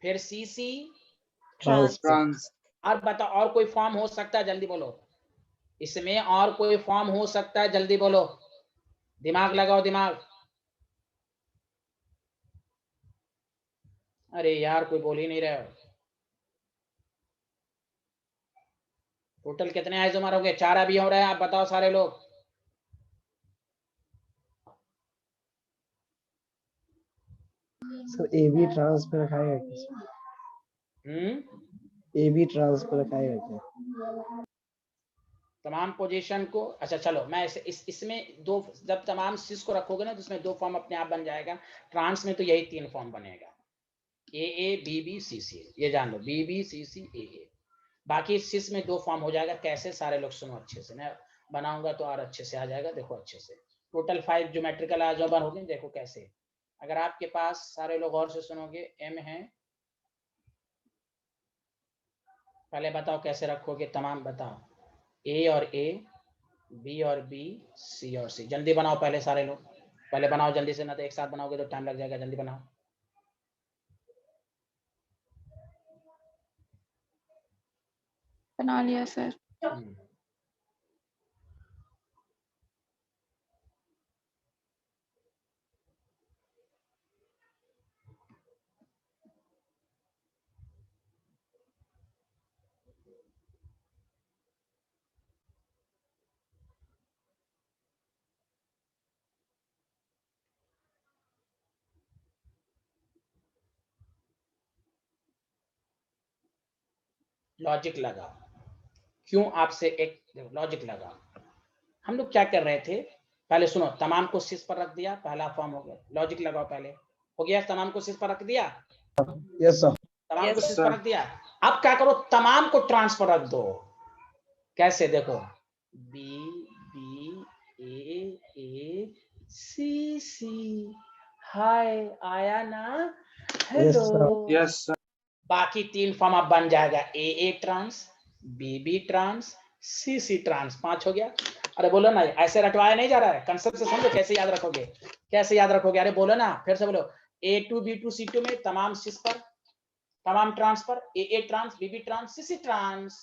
फिर CC ट्रांस। और बताओ और कोई फॉर्म हो सकता है, जल्दी बोलो, इसमें और कोई फॉर्म हो सकता है, जल्दी बोलो, दिमाग लगाओ दिमाग। अरे यार कोई बोल ही नहीं रहे हो। टोटल कितने आइसोमर हो गए? 4 अभी हो रहे हैं, आप बताओ सारे लोग। सर AB ट्रांस पे रखाएगा क्या? AB ट्रांस पे रखाएगा क्या? तमाम पोजीशन को, अच्छा चलो मैं इसमें दो, जब तमाम सिस को रखोगे ना तो इसमें 2 फॉर्म अपने आप बन जाएगा। ट्रांस में तो यही 3 फॉर्म बनेगा, AA BB CC, ये जान लो, BB CC AA। बाकी सिस में 2 फॉर्म हो जाएगा। कैसे सारे लोग सुनो अच्छे से, मैं बनाऊंगा तो और अच्छे से आ जाएगा। देखो अच्छे से, टोटल 5 ज्योमेट्रिकल अलजेब्रा होंगे। देखो कैसे, अगर आपके पास सारे लोग और से सुनोगे, M है, पहले बताओ कैसे रखोगे, तमाम बताओ, A और A, B और B, C और C। जल्दी बनाओ पहले सारे लोग, पहले बनाओ जल्दी से, ना तो एक साथ बनाओगे तो टाइम लग जाएगा। जल्दी बनाओ। बना लिया सर। लॉजिक लगाओ, क्यों आपसे एक लॉजिक लगाओ। हम लोग क्या कर रहे थे, पहले सुनो, तमाम को सिस पर रख दिया, पहला फॉर्म हो गया। लॉजिक लगाओ, पहले हो गया, तमाम को सिस पर रख दिया, यस सर। तमाम को सिस पर रख दिया। अब क्या करो, तमाम को ट्रांसफर रख दो। कैसे, देखो, B B A C C, हाय आया ना, हेलो। Yes sir. बाकी 3 फॉर्म अब बन जाएगा, AA trans, BB trans, CC trans. 5 हो गया। अरे बोलो ना, ऐसे रटवाया नहीं जा रहा है, कंसेप्ट से समझो, कैसे याद रखोगे, कैसे याद रखोगे। अरे बोलो ना, फिर से बोलो, A2B2C2 में तमाम सिस पर, तमाम ट्रांस पर, AA trans, BB trans, CC trans.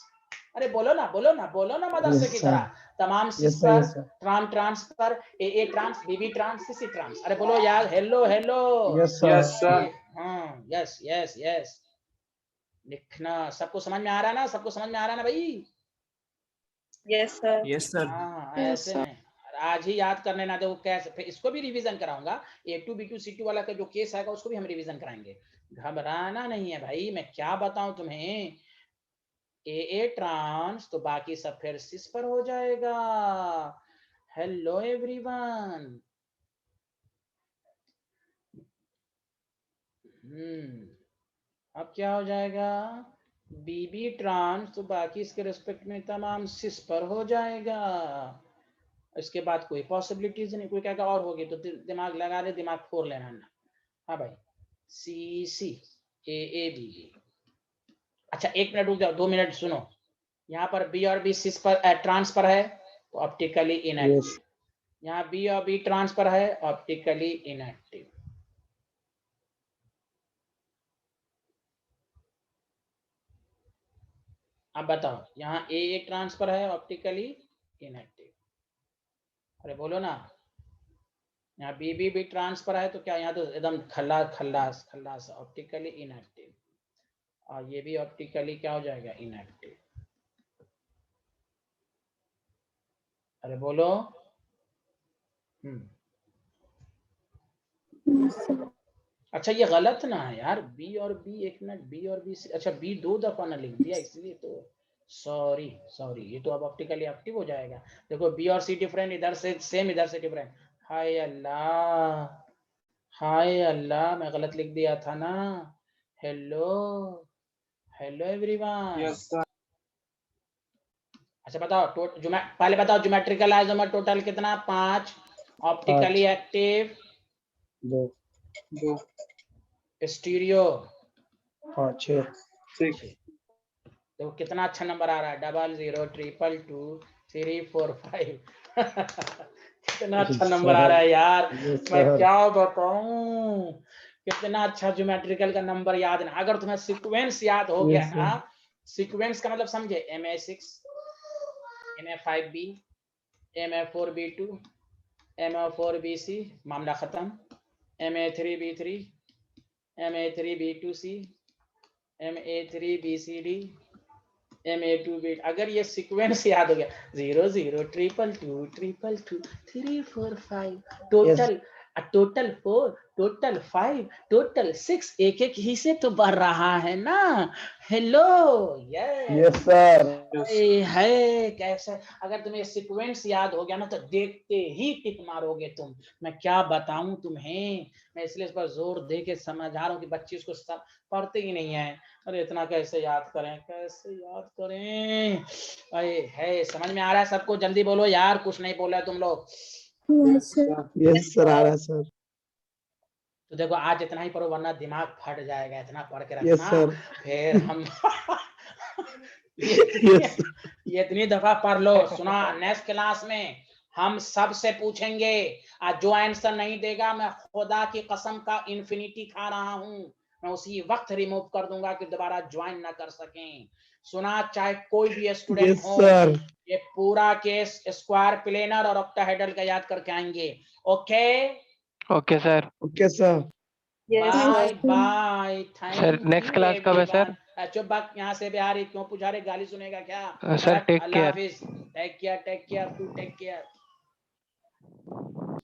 अरे बोलो ना, बोलो ना, बोलो ना, मदरसे की तरह, तमाम सिस पर, ट्रांस पर, AA trans, BB trans, CC trans. अरे बोलो यार, हेलो हेलो। Yes sir. हाँ, यस यस यस। लिखना सबको समझ में आ रहा है ना, सबको समझ में आ रहा है ना भाई? Yes, sir. Yes sir. हाँ, Yes, ऐसे sir. नहीं, आज ही याद करने ना दो। कैसे, फिर इसको भी रिवीजन कराऊंगा। A2B2C2 वाला का जो केस आएगा उसको भी हम रिवीजन कराएंगे, घबराना नहीं है भाई। मैं क्या बताऊं तुम्हें, AA ट्रांस तो बाकी सब फिर सिस पर हो जाएगा। Hello everyone. अब क्या हो जाएगा, BB ट्रांस तो बाकी इसके रिस्पेक्ट में तमाम सिस पर हो जाएगा। इसके बाद कोई पॉसिबिलिटीज नहीं, कोई कहेगा और होगी तो दिमाग लगा ले, दिमाग फोड़ लेना ना। हाँ भाई, CC AA BB। अच्छा 1 मिनट रुक जाओ, 2 मिनट सुनो, यहाँ पर बी और बी सिस पर ट्रांसफर है तो ऑप्टिकली इनएक्टिव। यहाँ बी और बी ट्रांसफर है, ऑप्टिकली इनएक्टिव। अब बताओ, यहाँ ए ट्रांसफर है, ऑप्टिकली इनएक्टिव। अरे बोलो ना, यहाँ बी भी ट्रांसफर है तो क्या यहाँ तो एकदम खल्लास ऑप्टिकली इनएक्टिव। और ये भी ऑप्टिकली क्या हो जाएगा, इनएक्टिव। अरे बोलो। अच्छा ये गलत ना है यार, बी और बी, एक मिनट, बी और बी, अच्छा बी 2 दफा ना लिख दिया इसलिए तो सॉरी, ये तो अब ऑप्टिकली एक्टिव हो जाएगा। देखो बी और सी डिफरेंट, इधर से सेम, इधर से डिफरेंट। हाय अल्लाह, मैं गलत लिख दिया था ना। Hello everyone. Yes, sir. अच्छा बताओ, पहले बताओ ज्योमेट्रिकल आइसोमर टोटल कितना, 5। Optically active 2 stereo 6 6. देखो कितना अच्छा नंबर आ रहा है, 00 222 345 कितना अच्छा नंबर आ रहा है यार। मैं क्या बताऊं, कितना अच्छा ज्योमेट्रिकल का नंबर याद है। अगर तुम्हें सीक्वेंस याद हो गया ना, सीक्वेंस का मतलब समझे, MA6 MA5B MA4B2 MA4BC, मामला खत्म। MA3B3 MA3B2C MA3BCD MA2B। अगर ये सीक्वेंस याद हो गया, 00 222 222 345 टोटल 4 टोटल 5 टोटल 6, एक ही से तो बढ़ रहा है ना। Hello yes sir. है कैसे, अगर तुम्हें सीक्वेंस याद हो गया ना तो देखते ही टिक मारोगे तुम। मैं क्या बताऊं तुम्हें, मैं इसलिए इस पर जोर दे के समझा रहा हूँ कि बच्चे उसको सब पढ़ते ही नहीं है। अरे इतना कैसे याद करें, अरे है, समझ में आ रहा है सबको? जल्दी बोलो यार, कुछ नहीं बोला तुम लोग। Yes, sir. यस सर, आ रहा है सर। तो देखो आज इतना ही पढ़ो वरना दिमाग फट जाएगा, इतना पढ़ के यस रखना। सर। फिर हम यस ये इतनी दफा पढ़ लो, सुना। नेक्स्ट क्लास में हम सबसे पूछेंगे, आज जो आंसर नहीं देगा मैं खुदा की कसम का इन्फिनिटी खा रहा हूं, मैं उसी वक्त रिमूव कर दूंगा कि दोबारा ज्वाइन ना कर सकें। सुना, चाहे कोई भी स्टूडेंट हो, ये पूरा केस स्क्वायर, प्लेनर और ऑक्टाहेड्रल का याद करके आएंगे। Okay sir. Okay sir. Bye. Sir next class कब है सर? चुप बात, यहाँ से बिहारी क्यों पूछा रहे, गाली सुनेगा क्या? सर टेक अल्लाह केयर। हाफिज, take care, to take care.